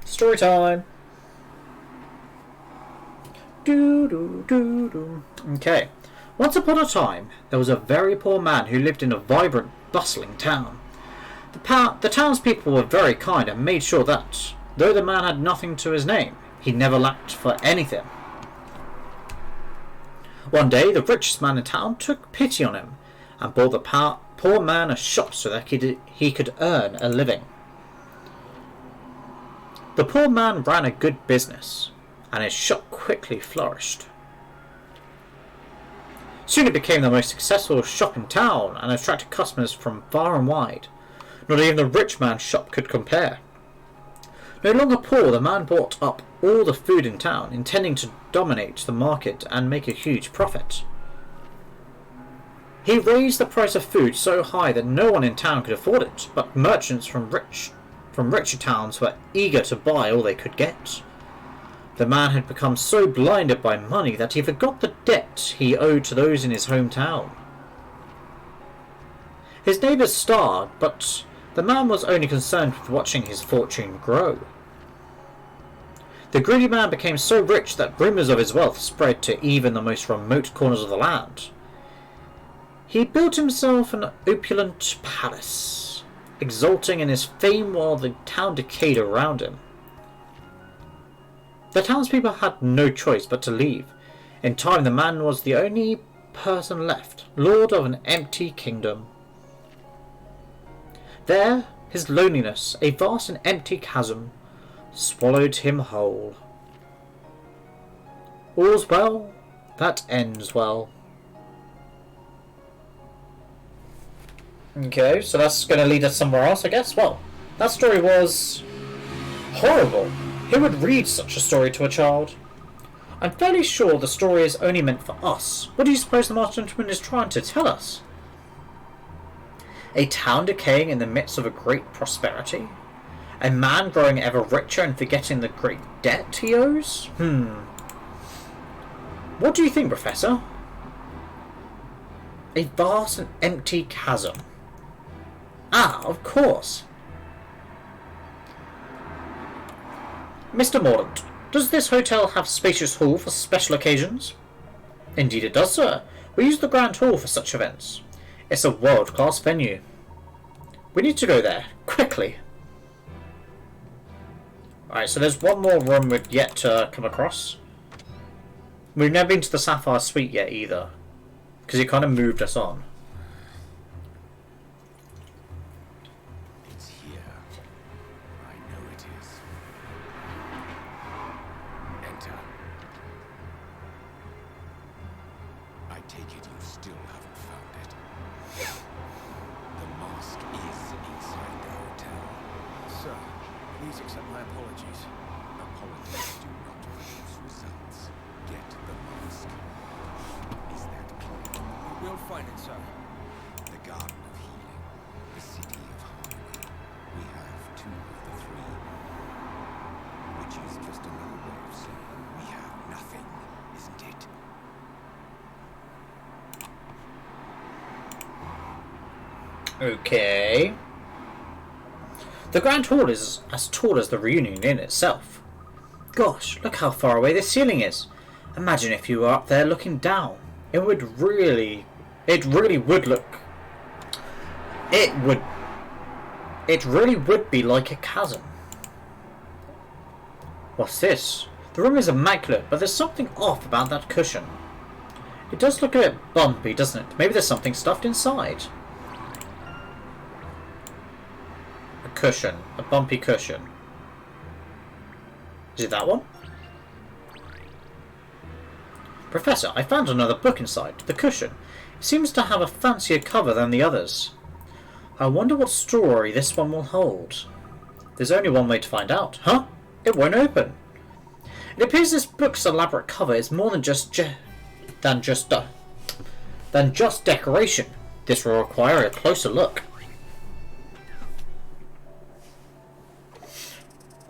Story time. Okay. Once upon a time, there was a very poor man who lived in a vibrant, bustling town. The townspeople were very kind and made sure that, though the man had nothing to his name, he never lacked for anything. One day, the richest man in town took pity on him and bought the poor man a shop so that he could earn a living. The poor man ran a good business, and his shop quickly flourished. Soon it became the most successful shop in town and attracted customers from far and wide. Not even the rich man's shop could compare. No longer poor, the man bought up all the food in town, intending to dominate the market and make a huge profit. He raised the price of food so high that no one in town could afford it, but merchants from richer towns were eager to buy all they could get. The man had become so blinded by money that he forgot the debt he owed to those in his hometown. His neighbours starved, but the man was only concerned with watching his fortune grow. The greedy man became so rich that rumours of his wealth spread to even the most remote corners of the land. He built himself an opulent palace, exulting in his fame while the town decayed around him. The townspeople had no choice but to leave. In time, the man was the only person left, lord of an empty kingdom. There, his loneliness, a vast and empty chasm, swallowed him whole. All's well that ends well. Okay, so that's going to lead us somewhere else, I guess. Well, that story was horrible. Who would read such a story to a child? I'm fairly sure the story is only meant for us. What do you suppose the masked gentleman is trying to tell us? A town decaying in the midst of a great prosperity? A man growing ever richer and forgetting the great debt he owes? What do you think, Professor? A vast and empty chasm. Ah, of course. Mr. Mordaunt, does this hotel have spacious hall for special occasions? Indeed it does, sir. We use the Grand Hall for such events. It's a world-class venue. We need to go there, quickly. Alright, so there's one more room we've yet to come across. We've never been to the Sapphire Suite yet either, because he kind of moved us on. It's here. I know it is. Enter. I take it you still haven't found it. The mask is inside the hotel. Sir, please accept my apologies. Apologies do not produce results. Get the mask. Is that clear? We'll find it, sir. The Garden of Healing. The City of Harmony. We have two of the three. Which is just another way of saying we have nothing, isn't it? Okay. The Grand Hall is as tall as the Reunion Inn itself. Gosh, look how far away the ceiling is. Imagine if you were up there looking down. It really would look... It really would be like a chasm. What's this? The room is immaculate, but there's something off about that cushion. It does look a bit bumpy, doesn't it? Maybe there's something stuffed inside. A cushion. A bumpy cushion. Is it that one? Professor, I found another book inside the cushion. It seems to have a fancier cover than the others. I wonder what story this one will hold. There's only one way to find out. Huh? It won't open. It appears this book's elaborate cover is more than just decoration. This will require a closer look.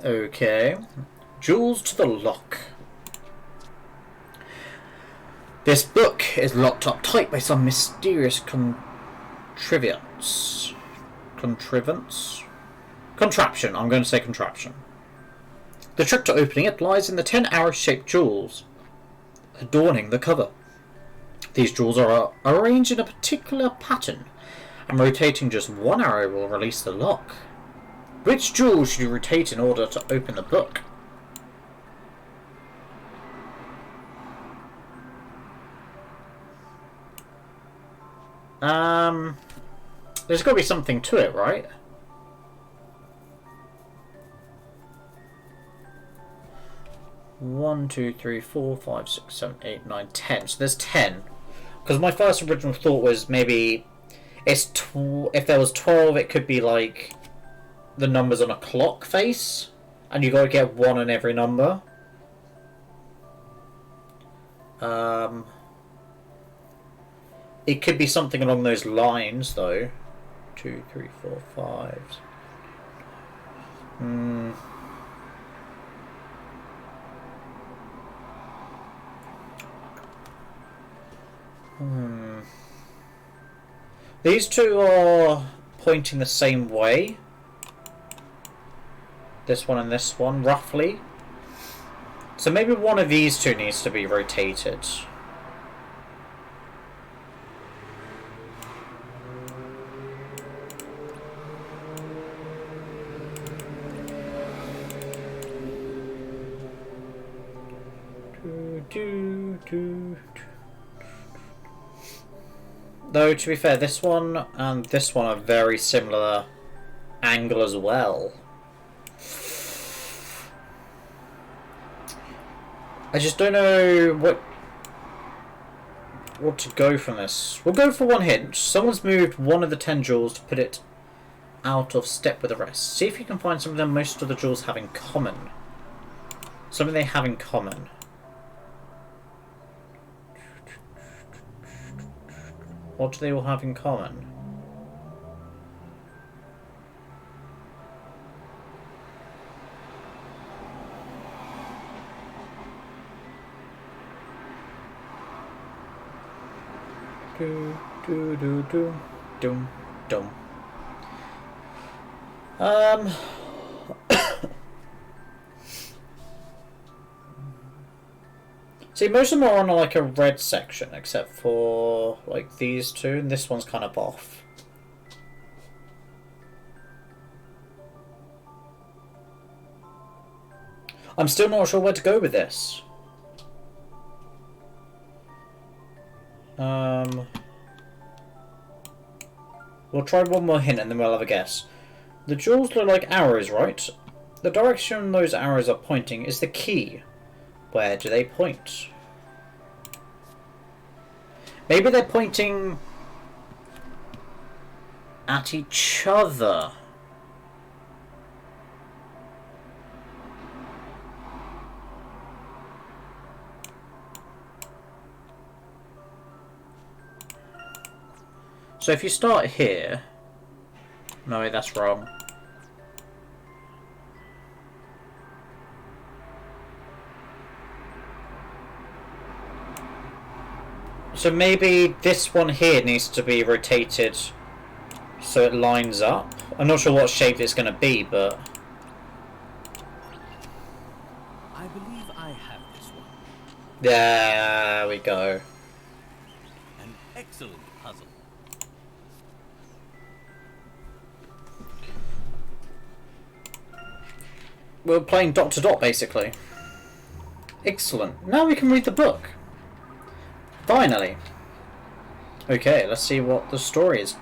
Okay. Jewels to the lock. This book is locked up tight by some mysterious contraption. I'm going to say contraption. The trick to opening it lies in the 10 arrow-shaped jewels adorning the cover. These jewels are arranged in a particular pattern, and rotating just one arrow will release the lock. Which jewel should you rotate in order to open the book? There's got to be something to it, right? One, two, three, four, 5, 6, 7, 8, 9, 10. So there's 10. Because my first original thought was maybe if there was 12, it could be like the numbers on a clock face, and you got to get one in every number. It could be something along those lines, though. 2, 3, 4, 5. These two are pointing the same way. This one and this one, roughly. So maybe one of these two needs to be rotated. Though, to be fair, this one and this one are very similar angle as well. I just don't know what to go from this. We'll go for one hint. Someone's moved one of the 10 jewels to put it out of step with the rest. See if you can find something that most of the jewels have in common. Something they have in common. What do they all have in common? Do do do do dum dum. See, most of them are on like a red section, except for like these two, and this one's kind of off. I'm still not sure where to go with this. We'll try one more hint and then we'll have a guess. The jewels look like arrows, right? The direction those arrows are pointing is the key. Where do they point? Maybe they're pointing at each other. So if you start here... No, wait, that's wrong. So maybe this one here needs to be rotated so it lines up. I'm not sure what shape it's going to be, but... I believe I have this one. There we go. An excellent puzzle. We're playing dot to dot, basically. Excellent. Now we can read the book. Finally. Okay, let's see what the story is.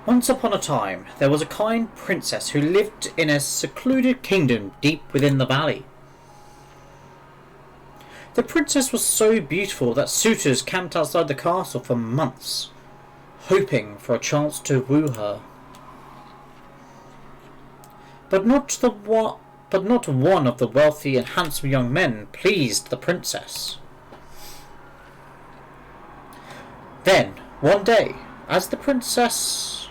Once upon a time, there was a kind princess who lived in a secluded kingdom deep within the valley. The princess was so beautiful that suitors camped outside the castle for months, hoping for a chance to woo her. But not one of the wealthy and handsome young men pleased the princess. Then, one day, as the princess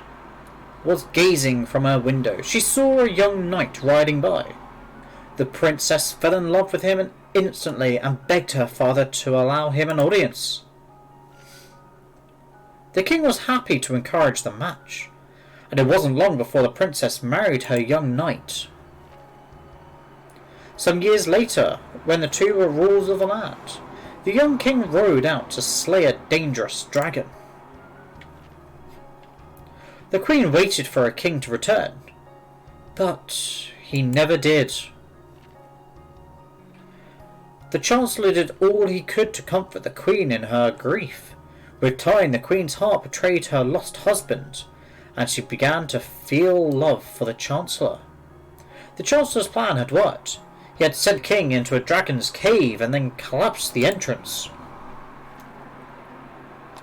was gazing from her window, she saw a young knight riding by. The princess fell in love with him instantly and begged her father to allow him an audience. The king was happy to encourage the match, and it wasn't long before the princess married her young knight. Some years later, when the two were rulers of the land, the young king rode out to slay a dangerous dragon. The queen waited for her king to return, but he never did. The chancellor did all he could to comfort the queen in her grief. With time, the queen's heart betrayed her lost husband, and she began to feel love for the chancellor. The chancellor's plan had worked. He had sent the king into a dragon's cave and then collapsed the entrance.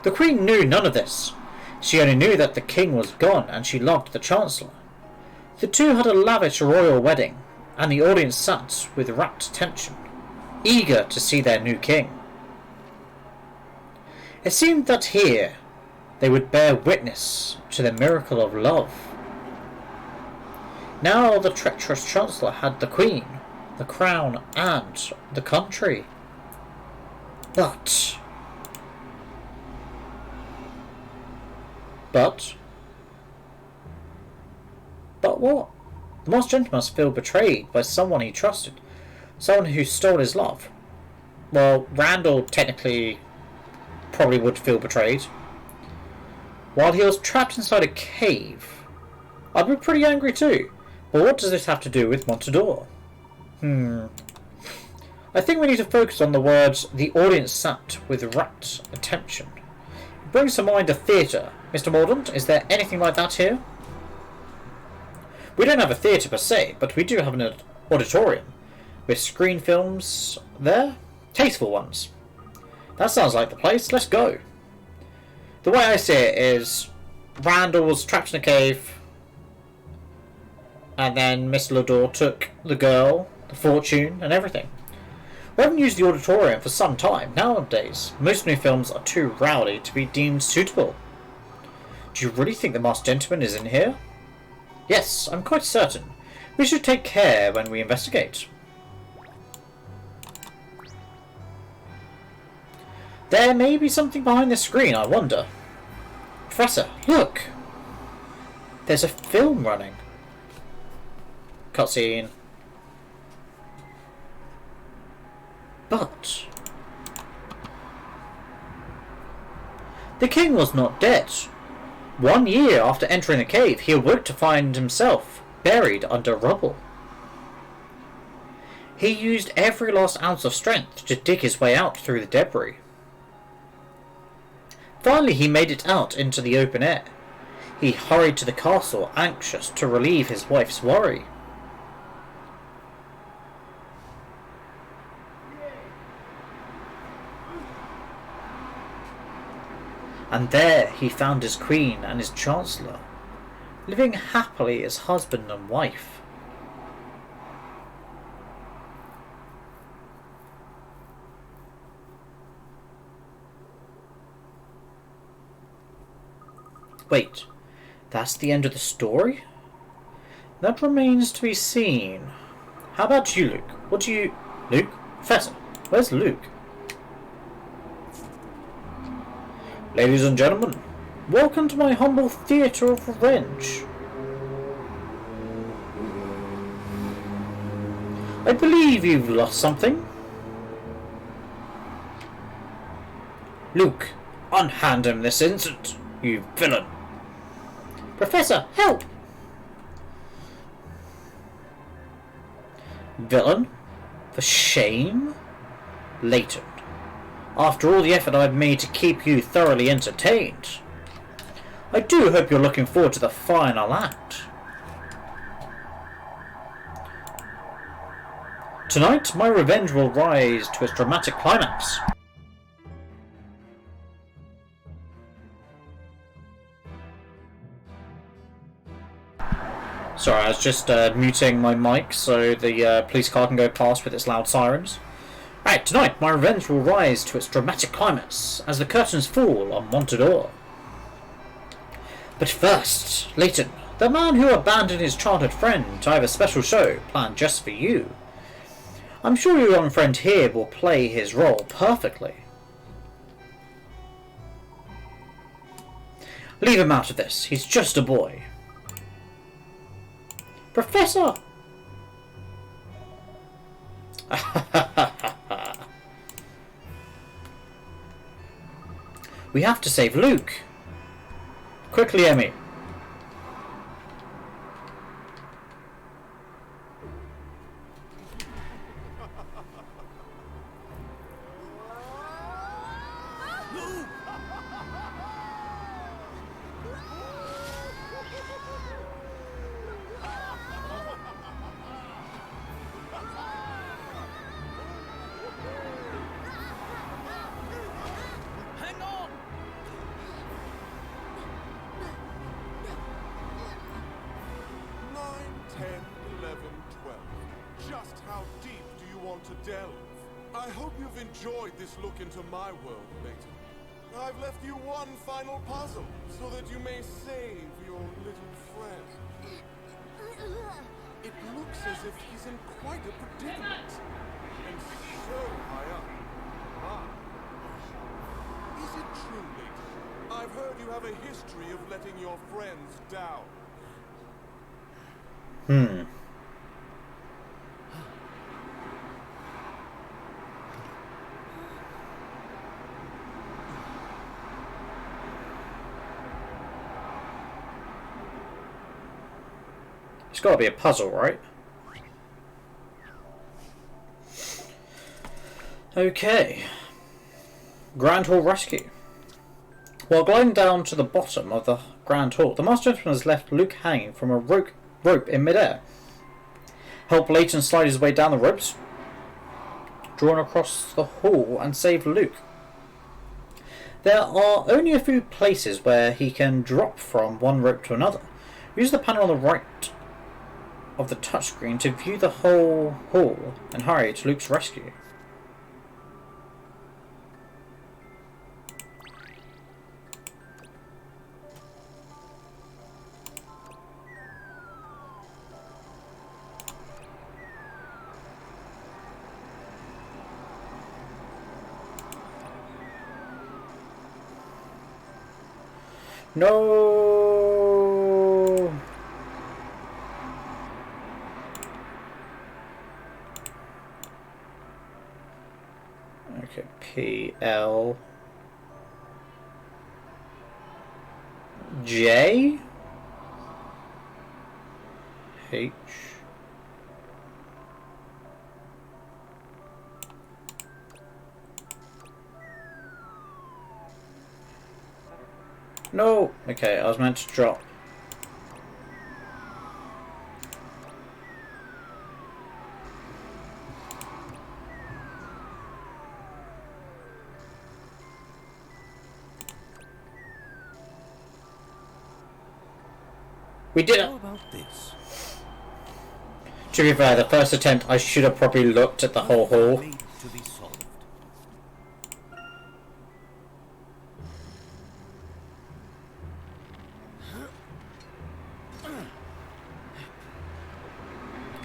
The queen knew none of this. She only knew that the king was gone and she loved the chancellor. The two had a lavish royal wedding, and the audience sat with rapt attention, eager to see their new king. It seemed that here they would bear witness to the miracle of love. Now the treacherous chancellor had the queen, the crown, and the country. But what? The masked gentleman must feel betrayed by someone he trusted, someone who stole his love. Well, Randall technically probably would feel betrayed. While he was trapped inside a cave, I'd be pretty angry too. But what does this have to do with Montador? I think we need to focus on the words "the audience sat with rapt attention." It brings to mind a theatre. Mr. Mordaunt, is there anything like that here? We don't have a theatre per se, but we do have an auditorium, with screen films there. Tasteful ones. That sounds like the place. Let's go. The way I see it is Randall was trapped in a cave, and then Mr. Lador took the girl, the fortune, and everything. We haven't used the auditorium for some time. Nowadays, most new films are too rowdy to be deemed suitable. Do you really think the masked gentleman is in here? Yes, I'm quite certain. We should take care when we investigate. There may be something behind the screen, I wonder. Professor, look! There's a film running. Cutscene. But the king was not dead. 1 year after entering the cave, he awoke to find himself buried under rubble. He used every last ounce of strength to dig his way out through the debris. Finally, he made it out into the open air. He hurried to the castle, anxious to relieve his wife's worry. And there he found his queen and his chancellor, living happily as husband and wife. Wait, that's the end of the story? That remains to be seen. How about you, Luke? What do you... Luke? Professor, where's Luke? Ladies and gentlemen, welcome to my humble theatre of revenge. I believe you've lost something. Luke, unhand him this instant, you villain. Professor, help! Villain? For shame? Layton. After all the effort I've made to keep you thoroughly entertained, I do hope you're looking forward to the final act. Tonight, my revenge will rise to its dramatic climax. Sorry, I was just muting my mic so the police car can go past with its loud sirens. Right, tonight, my revenge will rise to its dramatic climax as the curtains fall on Montador. But first, Layton, the man who abandoned his childhood friend, I have a special show planned just for you. I'm sure your young friend here will play his role perfectly. Leave him out of this, he's just a boy. Professor! We have to save Luke. Quickly, Emmy. Hang on! 12. Just how deep do you want to delve? I hope you've enjoyed this look into my world, Layton. I've left you one final puzzle, so that you may save your little friend. It looks as if he's in quite a predicament. And so high up. Ah. Is it true, Layton? I've heard you have a history of letting your friends down. It's got to be a puzzle, right? Okay. Grand Hall Rescue. While gliding down to the bottom of the Grand Hall, the Master Gentleman has left Luke hanging from a rope in midair. Help Layton slide his way down the ropes, drawn across the hall, and save Luke. There are only a few places where he can drop from one rope to another. Use the panel on the right of the touchscreen to view the whole hall and hurry to Luke's rescue. No. Okay, P L J H No! Okay, I was meant to drop. We did it! How about this? To be fair, the first attempt I should have probably looked at the whole hall. Made to be solved.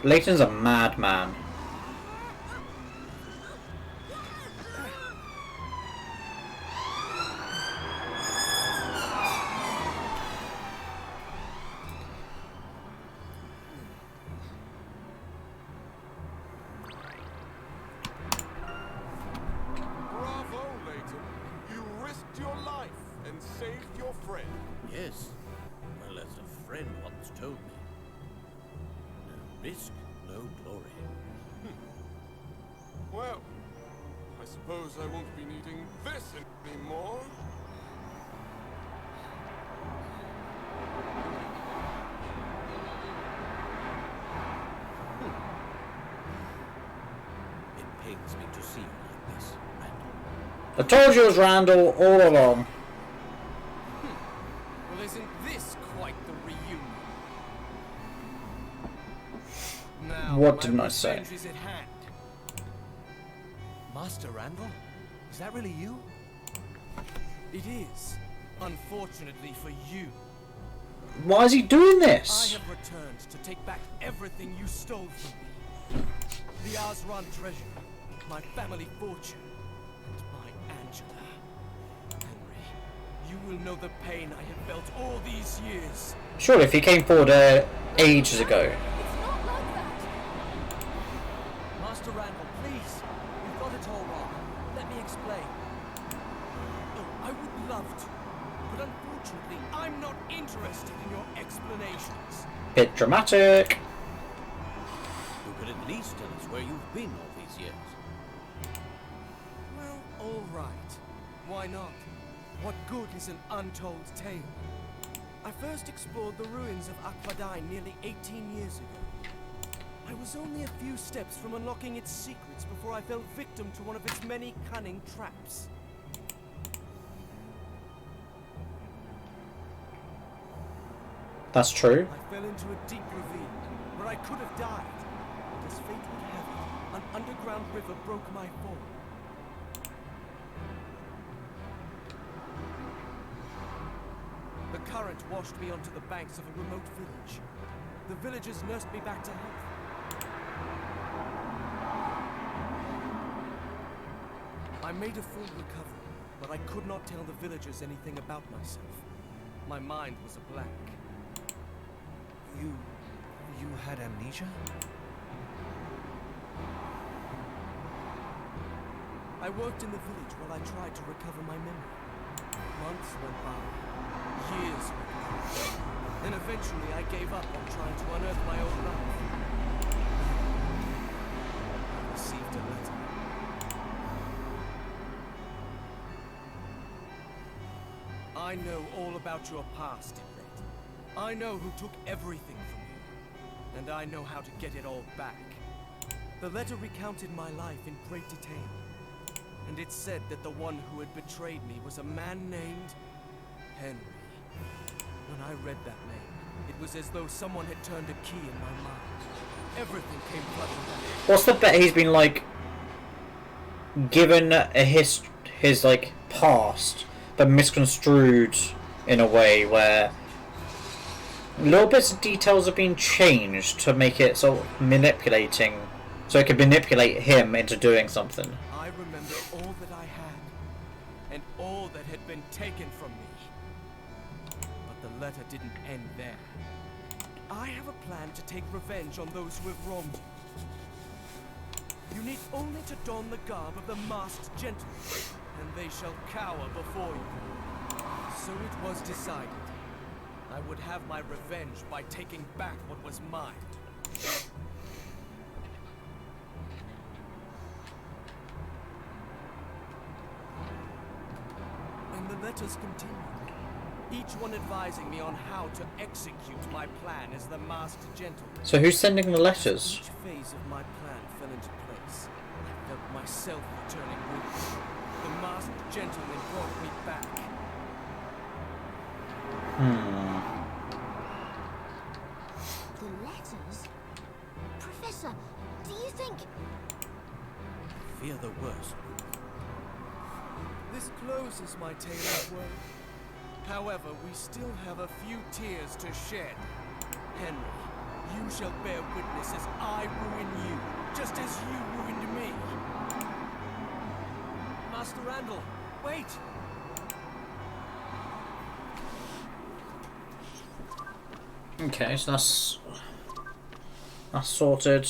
Layton's a madman. Bravo, Layton. You risked your life and saved your friend. Yes. Well, as a friend once told me, no risk, no glory. Well, I suppose I won't be needing this anymore. I told you it was Randall all along. Well, isn't this quite the reunion? Now, What my didn't I say? revenge is at hand. Master Randall? Is that really you? It is. Unfortunately for you. Why is he doing I this? have returned to take back everything you stole from me. The Azran treasure, my family fortune, and my Angela. Henry, you will know the pain I have felt all these years. Surely if he came forward ages ago. It's not like that. Master Randall, please. You've got it all wrong. Let me explain. Oh, I would love to. But unfortunately, I'm not interested in your explanations. Bit dramatic. You could at least tell us where you've been all these years. Well, all right. Why not? What good is an untold tale? I first explored the ruins of Akvadai nearly 18 years ago. I was only a few steps from unlocking its secrets before I fell victim to one of its many cunning traps. That's true. I fell into a deep ravine where I could have died. But as fate would have it, an underground river broke my fall. The current washed me onto the banks of a remote village. The villagers nursed me back to health. I made a full recovery, but I could not tell the villagers anything about myself. My mind was a blank. You had amnesia? I worked in the village while I tried to recover my memory. Months went by. Years went by. Then eventually I gave up on trying to unearth my old life. I received a letter. I know all about your past, Layton. I know who took everything from you. And I know how to get it all back. The letter recounted my life in great detail. And it said that the one who had betrayed me was a man named Henry. When I read that name, it was as though someone had turned a key in my mind. Everything came flooding back. What's the bet he's been like given his like past, but misconstrued in a way where little bits of details have been changed to make it sort of manipulating, so it could manipulate him into doing something. I remember all that I had, and all that had been taken from me. But the letter didn't end there. I have a plan to take revenge on those who have wronged you. You need only to don the garb of the masked gentleman, and they shall cower before you. So it was decided. I would have my revenge by taking back what was mine. And the letters continued, each one advising me on how to execute my plan as the masked gentleman. So who's sending the letters? Each phase of my plan fell into place. I felt myself returning with me. The masked gentleman brought me back. The letters? Professor, do you think... Fear the worst. This closes my tale of woe. However, we still have a few tears to shed. Henry, you shall bear witness as I ruin you, just as you ruined me. Master Randall, wait! Okay, so that's sorted.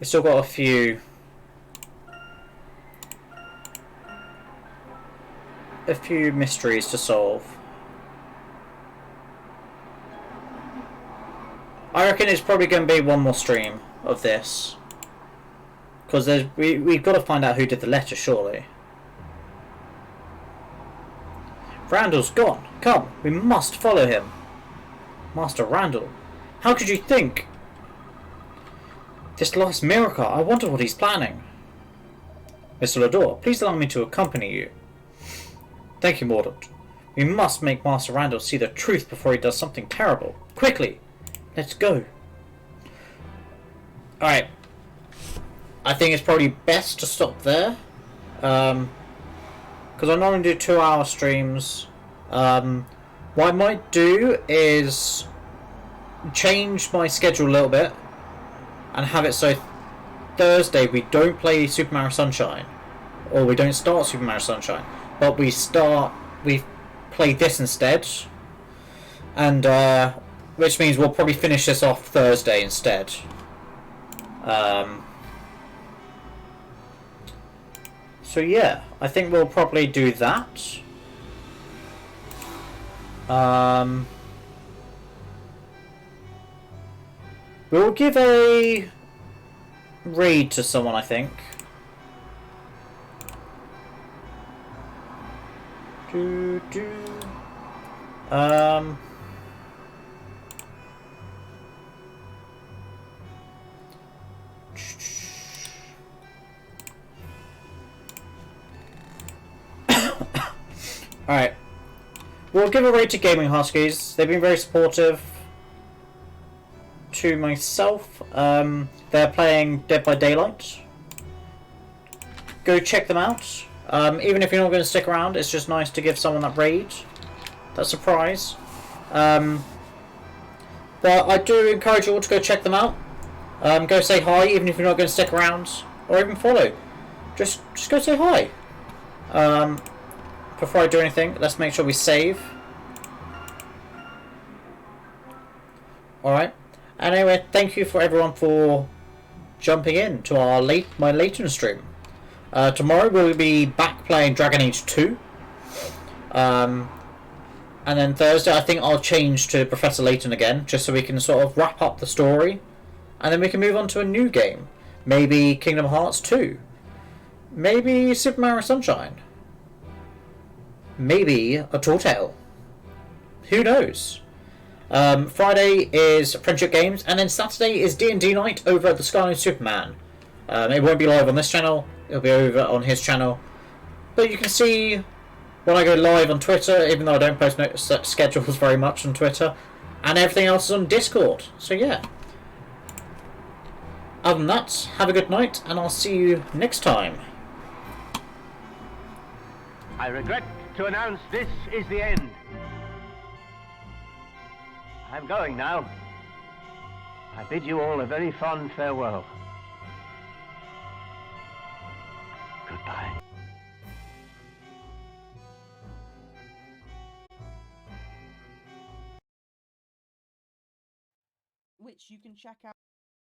We still got a few mysteries to solve. I reckon it's probably going to be one more stream of this, because we've got to find out who did the letter, surely. Randall's gone. Come, we must follow him. Master Randall, how could you think This last miracle, I wonder what he's planning. Mr. Lador, please allow me to accompany you. Thank you, Mordaunt. We must make Master Randall see the truth before he does something terrible. Quickly! Let's go. Alright. I think it's probably best to stop there. Because I normally do 2-hour streams. What I might do is change my schedule a little bit and have it so Thursday we don't play Super Mario Sunshine, or we don't start Super Mario Sunshine, but we play this instead, and which means we'll probably finish this off Thursday instead. So yeah, I think we'll probably do that. We'll give a raid to someone, I think. Alright. We'll give a raid to Gaming Huskies. They've been very supportive to myself. They're playing Dead by Daylight. Go check them out. Even if you're not going to stick around, it's just nice to give someone that raid, that surprise. But I do encourage you all to go check them out. Go say hi, even if you're not going to stick around, or even follow. Just go say hi. Before I do anything, let's make sure we save. Alright. Anyway, thank you for everyone for jumping in to our my Layton stream. Tomorrow we'll be back playing Dragon Age 2. And then Thursday I think I'll change to Professor Layton again, just so we can sort of wrap up the story. And then we can move on to a new game. Maybe Kingdom Hearts 2. Maybe Super Mario Sunshine. Maybe a Tall Tale. Who knows? Friday is Friendship Games, and then Saturday is D&D night over at the Skyline Superman. It won't be live on this channel, it'll be over on his channel. But you can see when I go live on Twitter, even though I don't post schedules very much on Twitter, and everything else is on Discord. So yeah. Other than that, have a good night, and I'll see you next time. I regret to announce this is the end. I'm going now. I bid you all a very fond farewell. Goodbye. Which you can check out.